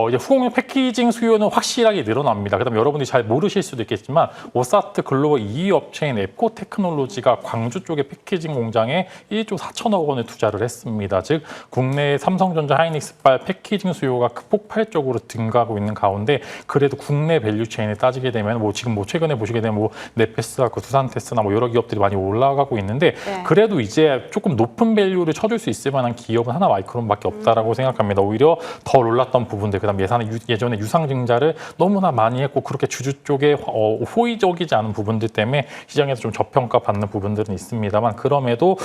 이제 후공용 패키징 수요는 확실하게 늘어납니다. 그다음에 여러분들이 잘 모르실 수도 있겠지만 오사트 글로벌 2위 업체인 앱코 테크놀로지가 광주 쪽의 패키징 공장에 1조 4천억 원을 투자를 했습니다. 즉 국내 삼성전자 하이닉스발 패키징 수요가 폭발적으로 증가하고 있는 가운데 그래도 국내 밸류체인을 따지게 되면 뭐 지금 뭐 최근에 보시게 되면 뭐 네페스하고 두산테스나 뭐 여러 기업들이 많이 올라가고 있는데 네. 그래도 이제 조금 높은 밸류를 쳐줄 수 있을 만한 기업은 하나마이크론밖에 없다라고 생각합니다. 오히려 더 올랐던 부분들, 그다음 예전에 유상증자를 너무나 많이 했고 그렇게 주주 쪽에 호의적이지 않은 부분들 때문에 시장에서 좀 저평가 받는 부분들은 있습니다만 그럼에도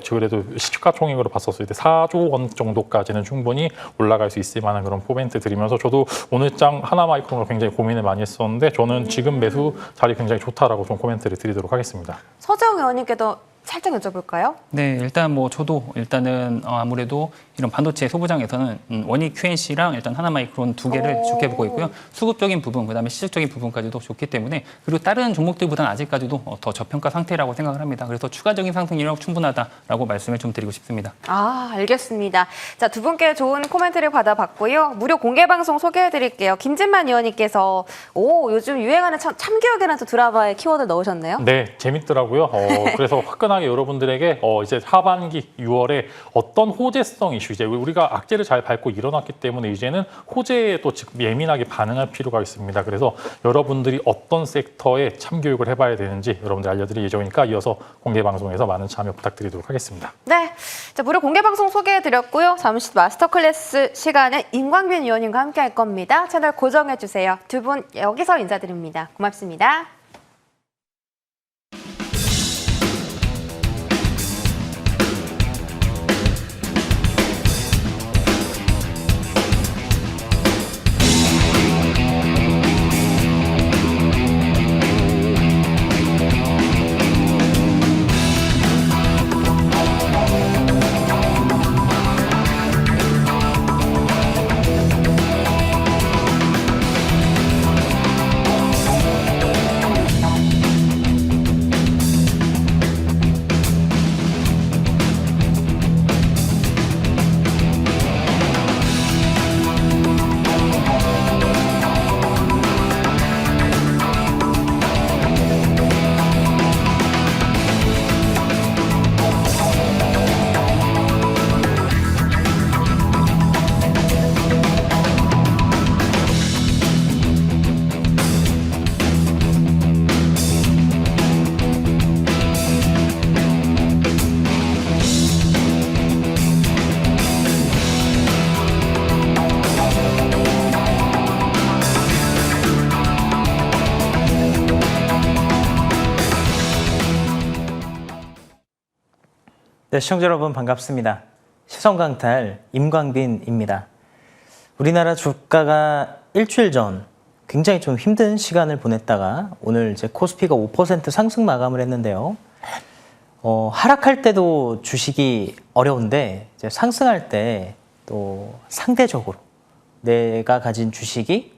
그래도 시가총액으로 봤었을 때 4조 원 정도까지는 충분히 올라갈 수 있을 만한 그런 포멘트 드리면서 저도 오늘 장 하나마이크론으로 굉장히 고민을 많이 했었는데 저는 지금 매수 자리 굉장히 좋다라고 좀 코멘트를 드리도록 하겠습니다. 서재영 의원님께도 살짝 여쭤볼까요? 네, 일단 뭐 저도 일단은 아무래도 이런 반도체 소부장에서는 원익 QNC랑 일단 하나마이크론 두 개를 오. 좋게 보고 있고요. 수급적인 부분, 그다음에 실질적인 부분까지도 좋기 때문에 그리고 다른 종목들보다는 아직까지도 더 저평가 상태라고 생각을 합니다. 그래서 추가적인 상승률은 충분하다라고 말씀을 좀 드리고 싶습니다. 아, 알겠습니다. 자, 두 분께 좋은 코멘트를 받아봤고요. 무료 공개 방송 소개해드릴게요. 김진만 의원님께서 요즘 유행하는 참기억이라는 또 드라마에 키워드 넣으셨네요. 네, 재밌더라고요. 그래서 화끈하게 여러분들에게 이제 하반기 6월에 어떤 호재성 이슈, 이제 우리가 악재를 잘 밟고 일어났기 때문에 이제는 호재에 또 지금 예민하게 반응할 필요가 있습니다. 그래서 여러분들이 어떤 섹터에 참교육을 해봐야 되는지 여러분들 알려드릴 예정이니까 이어서 공개 방송에서 많은 참여 부탁드리도록 하겠습니다. 네, 자, 무료 공개 방송 소개해드렸고요. 잠시 마스터 클래스 시간은 임광빈 의원님과 함께 할 겁니다. 채널 고정해주세요. 두 분 여기서 인사드립니다. 고맙습니다. 네, 시청자 여러분 반갑습니다. 시선강탈 임광빈입니다. 우리나라 주가가 일주일 전 굉장히 좀 힘든 시간을 보냈다가 오늘 이제 코스피가 5% 상승 마감을 했는데요. 하락할 때도 주식이 어려운데 이제 상승할 때 또 상대적으로 내가 가진 주식이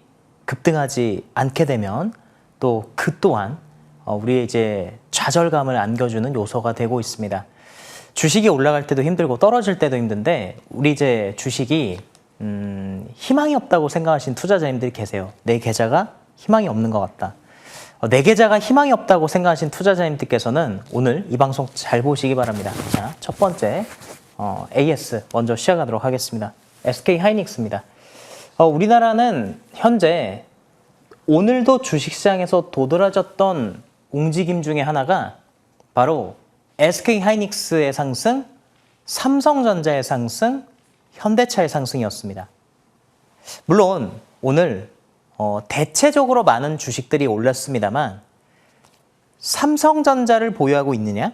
급등하지 않게 되면 또 그 또한 우리의 이제 좌절감을 안겨주는 요소가 되고 있습니다. 주식이 올라갈 때도 힘들고 떨어질 때도 힘든데 우리 이제 주식이 희망이 없다고 생각하시는 투자자님들이 계세요. 내 계좌가 희망이 없는 것 같다. 내 계좌가 희망이 없다고 생각하시는 투자자님들께서는 오늘 이 방송 잘 보시기 바랍니다. 자, 첫 번째 AS 먼저 시작하도록 하겠습니다. SK 하이닉스입니다. 우리나라는 현재 오늘도 주식시장에서 도드라졌던 움직임 중에 하나가 바로 SK 하이닉스의 상승, 삼성전자의 상승, 현대차의 상승이었습니다. 물론 오늘 대체적으로 많은 주식들이 올랐습니다만 삼성전자를 보유하고 있느냐,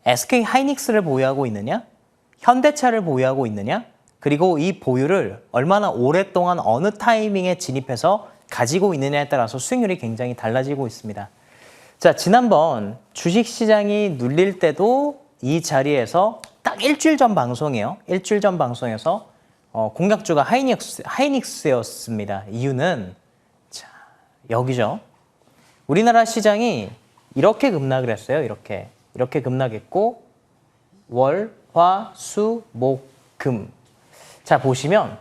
SK 하이닉스를 보유하고 있느냐, 현대차를 보유하고 있느냐, 그리고 이 보유를 얼마나 오랫동안 어느 타이밍에 진입해서 가지고 있느냐에 따라서 수익률이 굉장히 달라지고 있습니다. 자, 지난번 주식시장이 눌릴 때도 이 자리에서 딱 일주일 전 방송이에요. 일주일 전 방송에서 공략주가 하이닉스였습니다. 이유는 자, 여기죠. 우리나라 시장이 이렇게 급락을 했어요. 이렇게 급락했고 월, 화, 수, 목, 금. 자, 보시면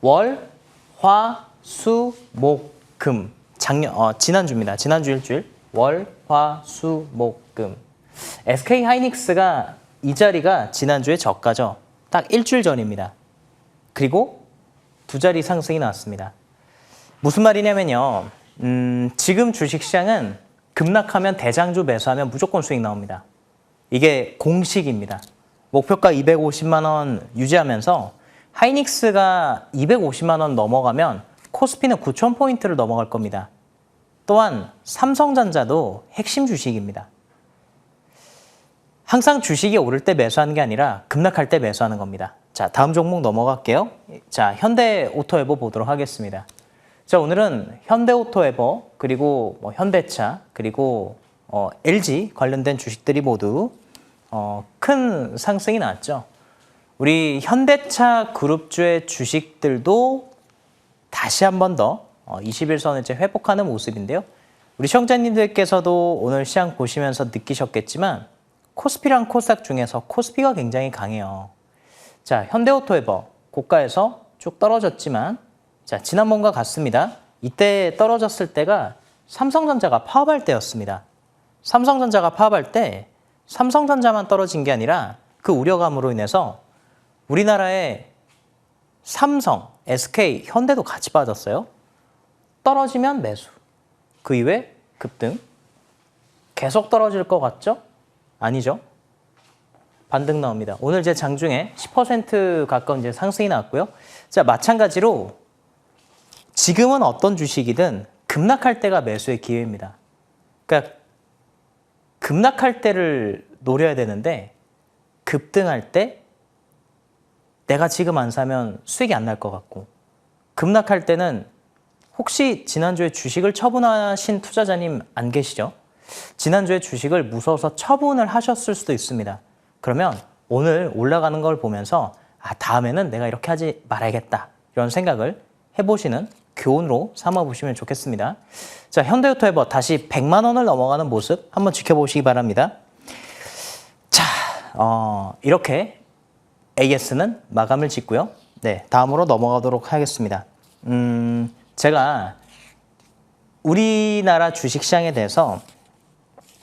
월, 화, 수, 목, 금. 지난주입니다. 지난주 일주일. 월, 화, 수, 목, 금. SK 하이닉스가 이 자리가 지난주에 저가죠. 딱 일주일 전입니다. 그리고 두 자리 상승이 나왔습니다. 무슨 말이냐면요. 지금 주식시장은 급락하면 대장주 매수하면 무조건 수익 나옵니다. 이게 공식입니다. 목표가 250만 원 유지하면서 하이닉스가 250만 원 넘어가면 코스피는 9,000포인트를 넘어갈 겁니다. 또한 삼성전자도 핵심 주식입니다. 항상 주식이 오를 때 매수하는 게 아니라 급락할 때 매수하는 겁니다. 자, 다음 종목 넘어갈게요. 자, 현대오토에버 보도록 하겠습니다. 자, 오늘은 현대오토에버 그리고 현대차 그리고 LG 관련된 주식들이 모두 큰 상승이 나왔죠. 우리 현대차 그룹주의 주식들도 다시 한 번 더 21선을 이제 회복하는 모습인데요. 우리 시청자님들께서도 오늘 시장 보시면서 느끼셨겠지만 코스피랑 코스닥 중에서 코스피가 굉장히 강해요. 자, 현대오토에버 고가에서 쭉 떨어졌지만 자, 지난번과 같습니다. 이때 떨어졌을 때가 삼성전자가 파업할 때였습니다. 삼성전자가 파업할 때 삼성전자만 떨어진 게 아니라 그 우려감으로 인해서 우리나라의 삼성, SK, 현대도 같이 빠졌어요. 떨어지면 매수. 그 이후에 급등. 계속 떨어질 것 같죠? 아니죠. 반등 나옵니다. 오늘 제 장중에 10% 가까운 이제 상승이 나왔고요. 자, 마찬가지로 지금은 어떤 주식이든 급락할 때가 매수의 기회입니다. 그러니까 급락할 때를 노려야 되는데 급등할 때 내가 지금 안 사면 수익이 안 날 것 같고 급락할 때는 혹시 지난주에 주식을 처분하신 투자자님 안 계시죠? 지난주에 주식을 무서워서 처분을 하셨을 수도 있습니다. 그러면 오늘 올라가는 걸 보면서 다음에는 내가 이렇게 하지 말아야겠다 이런 생각을 해보시는 교훈으로 삼아보시면 좋겠습니다. 자, 현대오토에버 다시 100만 원을 넘어가는 모습 한번 지켜보시기 바랍니다. 자, 이렇게 AS는 마감을 짓고요. 네, 다음으로 넘어가도록 하겠습니다. 제가 우리나라 주식시장에 대해서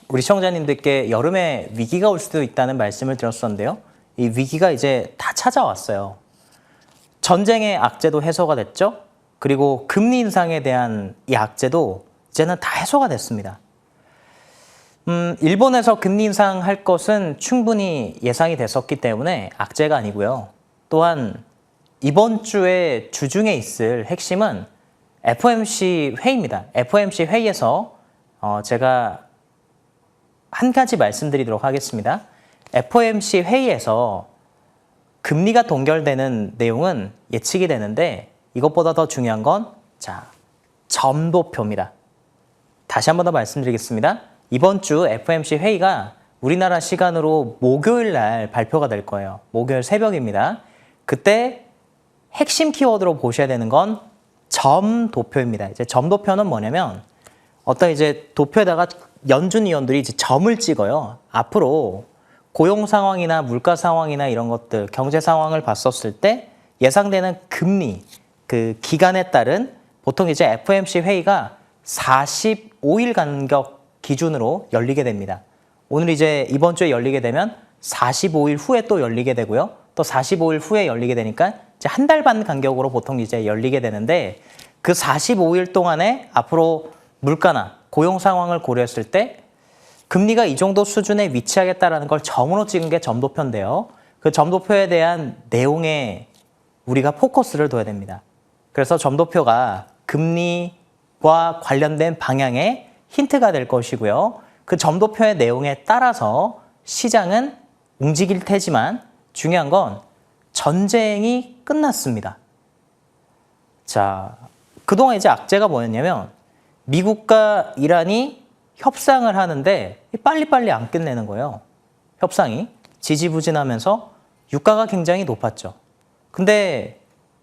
우리 시청자님들께 여름에 위기가 올 수도 있다는 말씀을 드렸었는데요. 이 위기가 이제 다 찾아왔어요. 전쟁의 악재도 해소가 됐죠. 그리고 금리 인상에 대한 이 악재도 이제는 다 해소가 됐습니다. 일본에서 금리 인상할 것은 충분히 예상이 됐었기 때문에 악재가 아니고요. 또한 이번 주에 주중에 있을 핵심은 FOMC 회의입니다. FOMC 회의에서 제가 한 가지 말씀드리도록 하겠습니다. FOMC 회의에서 금리가 동결되는 내용은 예측이 되는데 이것보다 더 중요한 건 점도표입니다. 다시 한 번 더 말씀드리겠습니다. 이번 주 FOMC 회의가 우리나라 시간으로 목요일 날 발표가 될 거예요. 목요일 새벽입니다. 그때 핵심 키워드로 보셔야 되는 건 점도표입니다. 이제 점도표는 뭐냐면 어떤 이제 도표에다가 연준 위원들이 이제 점을 찍어요. 앞으로 고용 상황이나 물가 상황이나 이런 것들, 경제 상황을 봤었을 때 예상되는 금리, 그 기간에 따른 보통 이제 FOMC 회의가 45일 간격 기준으로 열리게 됩니다. 오늘 이제 이번 주에 열리게 되면 45일 후에 또 열리게 되고요. 또 45일 후에 열리게 되니까 이제 한 달 반 간격으로 보통 이제 열리게 되는데 그 45일 동안에 앞으로 물가나 고용 상황을 고려했을 때 금리가 이 정도 수준에 위치하겠다라는 걸 점으로 찍은 게 점도표인데요. 그 점도표에 대한 내용에 우리가 포커스를 둬야 됩니다. 그래서 점도표가 금리와 관련된 방향의 힌트가 될 것이고요. 그 점도표의 내용에 따라서 시장은 움직일 테지만 중요한 건 전쟁이 끝났습니다. 자, 그동안 이제 악재가 뭐였냐면 미국과 이란이 협상을 하는데 빨리빨리 안 끝내는 거예요. 협상이 지지부진하면서 유가가 굉장히 높았죠. 근데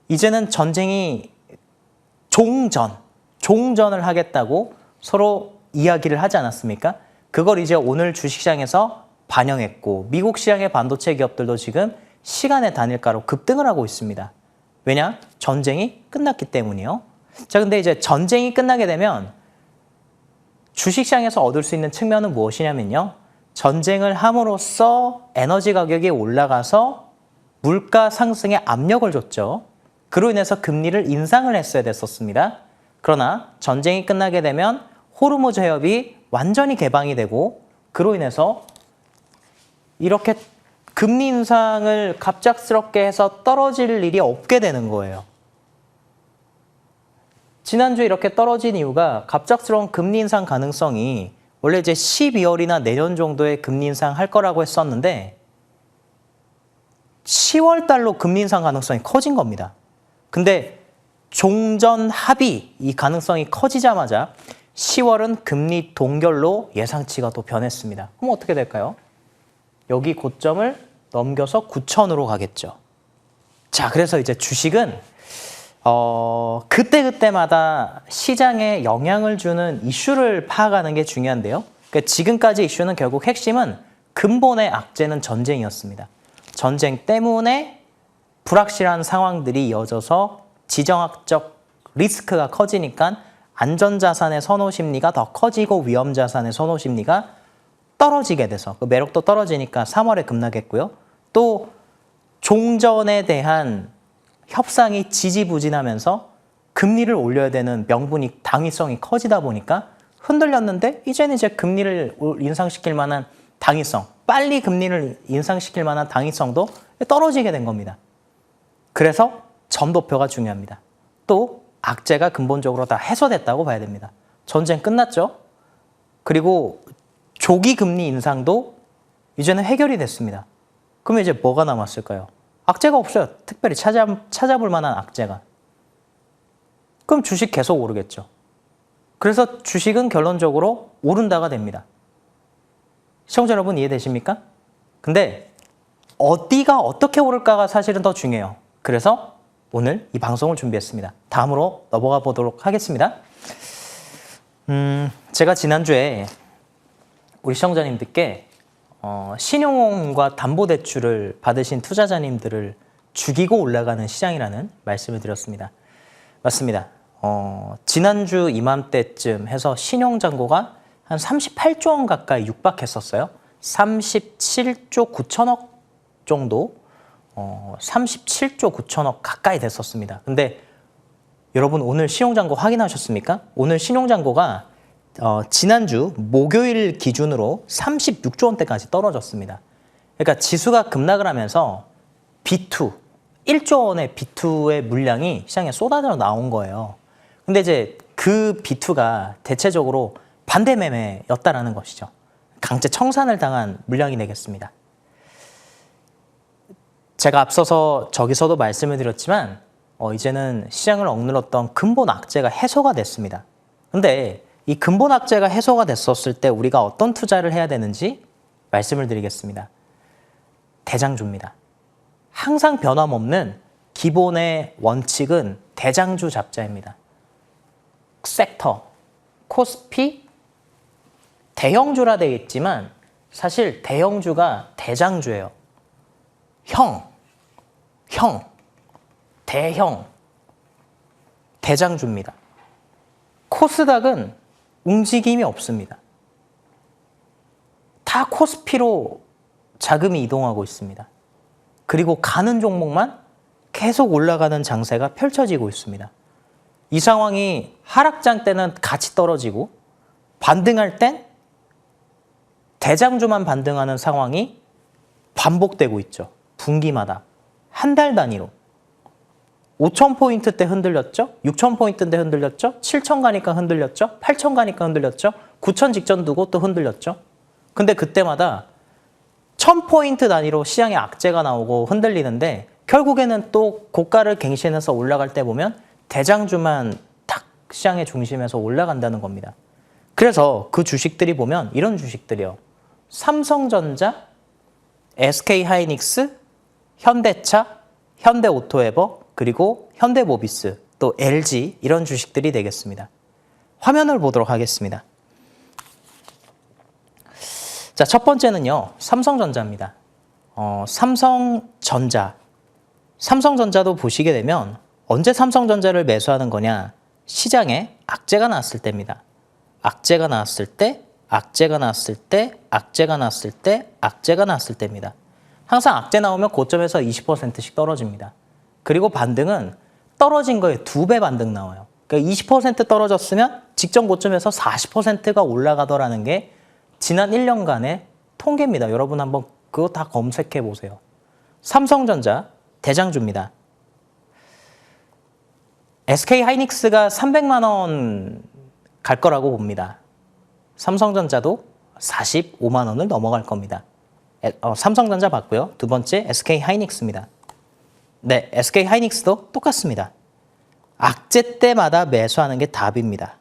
이제는 전쟁이 종전을 하겠다고 서로 이야기를 하지 않았습니까? 그걸 이제 오늘 주식시장에서 반영했고 미국 시장의 반도체 기업들도 지금 시간의 단일가로 급등을 하고 있습니다. 왜냐? 전쟁이 끝났기 때문이요. 자, 근데 이제 전쟁이 끝나게 되면 주식시장에서 얻을 수 있는 측면은 무엇이냐면요. 전쟁을 함으로써 에너지 가격이 올라가서 물가 상승에 압력을 줬죠. 그로 인해서 금리를 인상을 했어야 됐었습니다. 그러나 전쟁이 끝나게 되면 호르무즈 해협이 완전히 개방이 되고 그로 인해서 이렇게 금리 인상을 갑작스럽게 해서 떨어질 일이 없게 되는 거예요. 지난주에 이렇게 떨어진 이유가 갑작스러운 금리 인상 가능성이 원래 이제 12월이나 내년 정도에 금리 인상 할 거라고 했었는데 10월 달로 금리 인상 가능성이 커진 겁니다. 근데 종전 합의 이 가능성이 커지자마자 10월은 금리 동결로 예상치가 또 변했습니다. 그럼 어떻게 될까요? 여기 고점을 넘겨서 9,000으로 가겠죠. 자, 그래서 이제 주식은 그때그때마다 시장에 영향을 주는 이슈를 파악하는 게 중요한데요. 그러니까 지금까지 이슈는 결국 핵심은 근본의 악재는 전쟁이었습니다. 전쟁 때문에 불확실한 상황들이 이어져서 지정학적 리스크가 커지니까 안전자산의 선호 심리가 더 커지고 위험자산의 선호 심리가 떨어지게 돼서 그 매력도 떨어지니까 3월에 급락했고요. 또 종전에 대한 협상이 지지부진하면서 금리를 올려야 되는 명분이 당위성이 커지다 보니까 흔들렸는데 이제는 이제 금리를 인상시킬 만한 당위성, 빨리 금리를 인상시킬 만한 당위성도 떨어지게 된 겁니다. 그래서 점도표가 중요합니다. 또 악재가 근본적으로 다 해소됐다고 봐야 됩니다. 전쟁 끝났죠? 그리고 조기 금리 인상도 이제는 해결이 됐습니다. 그러면 이제 뭐가 남았을까요? 악재가 없어요. 특별히 찾아볼 만한 악재가. 그럼 주식 계속 오르겠죠. 그래서 주식은 결론적으로 오른다가 됩니다. 시청자 여러분 이해되십니까? 근데 어디가 어떻게 오를까가 사실은 더 중요해요. 그래서 오늘 이 방송을 준비했습니다. 다음으로 넘어가 보도록 하겠습니다. 제가 지난주에 우리 시청자님들께 신용과 담보대출을 받으신 투자자님들을 죽이고 올라가는 시장이라는 말씀을 드렸습니다. 맞습니다. 지난주 이맘때쯤 해서 신용잔고가 한 38조 원 가까이 육박했었어요. 37조 9천억 정도, 37조 9천억 가까이 됐었습니다. 근데 여러분 오늘 신용잔고 확인하셨습니까? 오늘 신용잔고가 지난주 목요일 기준으로 36조 원대까지 떨어졌습니다. 그러니까 지수가 급락을 하면서 B2, 1조 원의 B2의 물량이 시장에 쏟아져 나온 거예요. 근데 이제 그 B2가 대체적으로 반대 매매였다라는 것이죠. 강제 청산을 당한 물량이 되겠습니다. 제가 앞서서 저기서도 말씀을 드렸지만 이제는 시장을 억눌렀던 근본 악재가 해소가 됐습니다. 근데 이 근본 악재가 해소가 됐었을 때 우리가 어떤 투자를 해야 되는지 말씀을 드리겠습니다. 대장주입니다. 항상 변함없는 기본의 원칙은 대장주 잡자입니다. 섹터, 코스피, 대형주라 되어 있지만 사실 대형주가 대장주예요. 대형, 대장주입니다. 코스닥은 움직임이 없습니다. 다 코스피로 자금이 이동하고 있습니다. 그리고 가는 종목만 계속 올라가는 장세가 펼쳐지고 있습니다. 이 상황이 하락장 때는 같이 떨어지고 반등할 땐 대장주만 반등하는 상황이 반복되고 있죠. 분기마다 한 달 단위로 5,000포인트 때 흔들렸죠? 6,000포인트 때 흔들렸죠? 7,000 가니까 흔들렸죠? 8,000 가니까 흔들렸죠? 9,000 직전 두고 또 흔들렸죠? 근데 그때마다 1,000포인트 단위로 시장에 악재가 나오고 흔들리는데 결국에는 또 고가를 갱신해서 올라갈 때 보면 대장주만 탁 시장의 중심에서 올라간다는 겁니다. 그래서 그 주식들이 보면 이런 주식들이요. 삼성전자, SK하이닉스, 현대차, 현대오토에버, 그리고 현대모비스, 또 LG 이런 주식들이 되겠습니다. 화면을 보도록 하겠습니다. 자, 첫 번째는요. 삼성전자입니다. 삼성전자도 보시게 되면 언제 삼성전자를 매수하는 거냐? 시장에 악재가 나왔을 때입니다. 악재가 나왔을 때, 악재가 나왔을 때, 악재가 나왔을 때, 악재가 나왔을 때입니다. 항상 악재 나오면 고점에서 20%씩 떨어집니다. 그리고 반등은 떨어진 거에 2배 반등 나와요. 그러니까 20% 떨어졌으면 직전 고점에서 40%가 올라가더라는 게 지난 1년간의 통계입니다. 여러분 한번 그거 다 검색해 보세요. 삼성전자 대장주입니다. SK하이닉스가 300만 원 갈 거라고 봅니다. 삼성전자도 45만 원을 넘어갈 겁니다. 삼성전자 봤고요. 두 번째 SK하이닉스입니다. 네, SK하이닉스도 똑같습니다. 악재 때마다 매수하는 게 답입니다.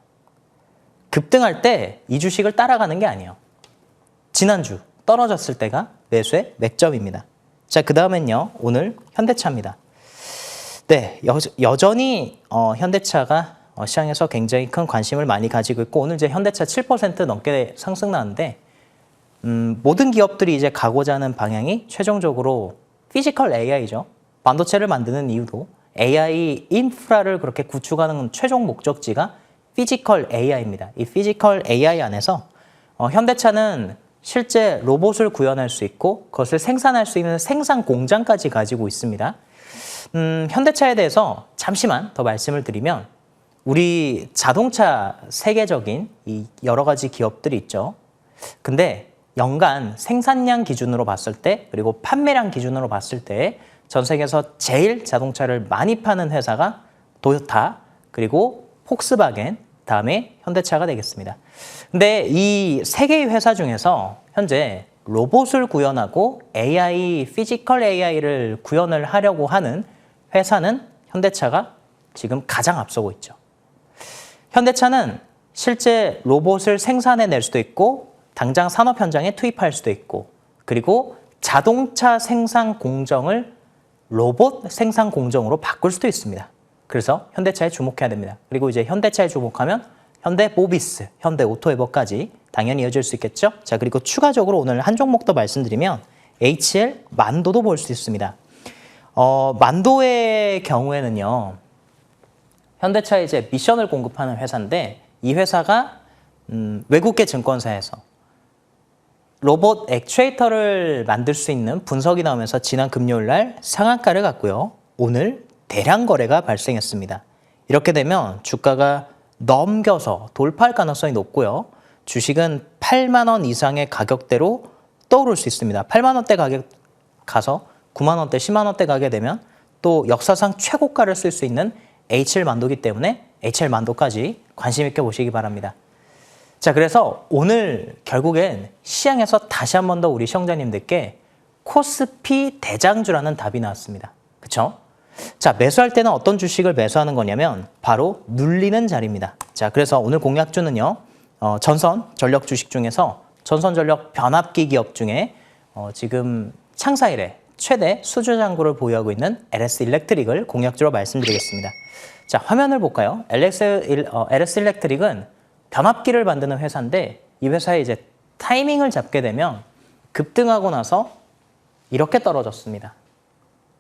급등할 때 이 주식을 따라가는 게 아니에요. 지난주 떨어졌을 때가 매수의 맥점입니다. 자, 그 다음엔요. 오늘 현대차입니다. 네, 여전히 현대차가 시장에서 굉장히 큰 관심을 많이 가지고 있고 오늘 이제 현대차 7% 넘게 상승 나는데 모든 기업들이 이제 가고자 하는 방향이 최종적으로 피지컬 AI죠. 반도체를 만드는 이유도 AI 인프라를 그렇게 구축하는 최종 목적지가 피지컬 AI입니다. 이 피지컬 AI 안에서 현대차는 실제 로봇을 구현할 수 있고 그것을 생산할 수 있는 생산 공장까지 가지고 있습니다. 현대차에 대해서 잠시만 더 말씀을 드리면 우리 자동차 세계적인 이 여러 가지 기업들이 있죠. 근데 연간 생산량 기준으로 봤을 때 그리고 판매량 기준으로 봤을 때 전 세계에서 제일 자동차를 많이 파는 회사가 도요타 그리고 폭스바겐 다음에 현대차가 되겠습니다. 근데 이 세 개의 회사 중에서 현재 로봇을 구현하고 AI, 피지컬 AI를 구현을 하려고 하는 회사는 현대차가 지금 가장 앞서고 있죠. 현대차는 실제 로봇을 생산해낼 수도 있고 당장 산업 현장에 투입할 수도 있고 그리고 자동차 생산 공정을 로봇 생산 공정으로 바꿀 수도 있습니다. 그래서 현대차에 주목해야 됩니다. 그리고 이제 현대차에 주목하면 현대모비스, 현대오토에버까지 당연히 이어질 수 있겠죠. 자, 그리고 추가적으로 오늘 한 종목 더 말씀드리면 HL 만도도 볼 수 있습니다. 만도의 경우에는요. 현대차에 이제 미션을 공급하는 회사인데 이 회사가 외국계 증권사에서 로봇 액추에이터를 만들 수 있는 분석이 나오면서 지난 금요일 날 상한가를 갔고요. 오늘 대량 거래가 발생했습니다. 이렇게 되면 주가가 넘겨서 돌파할 가능성이 높고요. 주식은 8만 원 이상의 가격대로 떠오를 수 있습니다. 8만 원대 가격 가서 9만 원대, 10만 원대 가게 되면 또 역사상 최고가를 쓸 수 있는 HL 만도기 때문에 HL 만도까지 관심 있게 보시기 바랍니다. 자, 그래서 오늘 결국엔 시장에서 다시 한 번 더 우리 시청자님들께 코스피 대장주라는 답이 나왔습니다. 그렇죠? 자, 매수할 때는 어떤 주식을 매수하는 거냐면 바로 눌리는 자리입니다. 자, 그래서 오늘 공략주는요. 전선 전력 주식 중에서 전선전력 변압기 기업 중에 지금 창사 이래 최대 수주 잔고를 보유하고 있는 LS 일렉트릭을 공략주로 말씀드리겠습니다. 자, 화면을 볼까요? LS 일렉트릭은 변압기를 만드는 회사인데 이 회사에 이제 타이밍을 잡게 되면 급등하고 나서 이렇게 떨어졌습니다.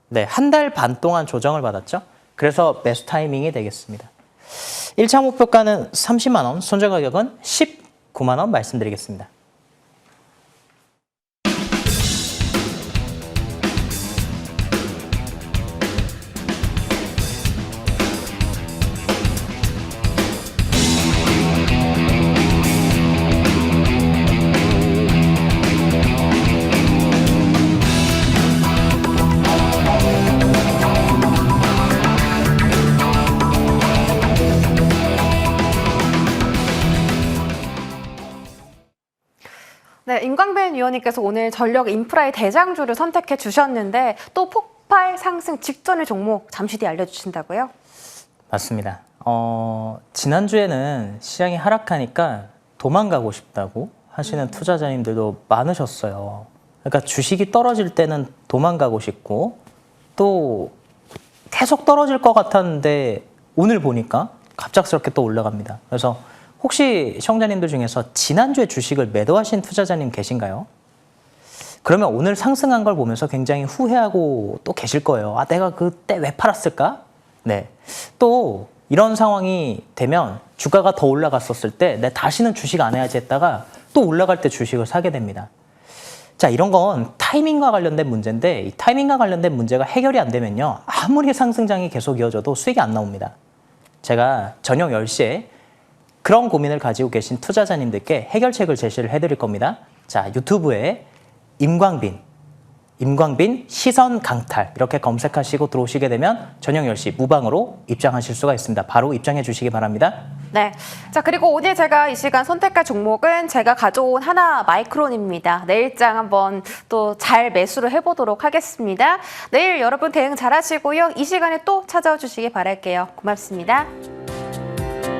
네, 한 달 반 동안 조정을 받았죠. 그래서 매수 타이밍이 되겠습니다. 1차 목표가는 30만 원, 손절 가격은 19만 원 말씀드리겠습니다. 네, 임광빈 위원님께서 오늘 전력 인프라의 대장주를 선택해 주셨는데 또 폭발 상승 직전의 종목 잠시 뒤에 알려주신다고요? 맞습니다. 지난주에는 시장이 하락하니까 도망가고 싶다고 하시는 투자자님들도 많으셨어요. 그러니까 주식이 떨어질 때는 도망가고 싶고 또 계속 떨어질 것 같았는데 오늘 보니까 갑작스럽게 또 올라갑니다. 그래서 혹시 시청자님들 중에서 지난주에 주식을 매도하신 투자자님 계신가요? 그러면 오늘 상승한 걸 보면서 굉장히 후회하고 또 계실 거예요. 아, 내가 그때 왜 팔았을까? 네. 또 이런 상황이 되면 주가가 더 올라갔었을 때 내 다시는 주식 안 해야지 했다가 또 올라갈 때 주식을 사게 됩니다. 자, 이런 건 타이밍과 관련된 문제인데 이 타이밍과 관련된 문제가 해결이 안 되면요. 아무리 상승장이 계속 이어져도 수익이 안 나옵니다. 제가 저녁 10시에 그런 고민을 가지고 계신 투자자님들께 해결책을 제시를 해드릴 겁니다. 자, 유튜브에 임광빈 시선 강탈 이렇게 검색하시고 들어오시게 되면 저녁 10시 무방으로 입장하실 수가 있습니다. 바로 입장해 주시기 바랍니다. 네. 자, 그리고 오늘 제가 이 시간 선택할 종목은 제가 가져온 하나 마이크론입니다. 내일장 한번 또 잘 매수를 해보도록 하겠습니다. 내일 여러분 대응 잘 하시고요. 이 시간에 또 찾아와 주시기 바랄게요. 고맙습니다.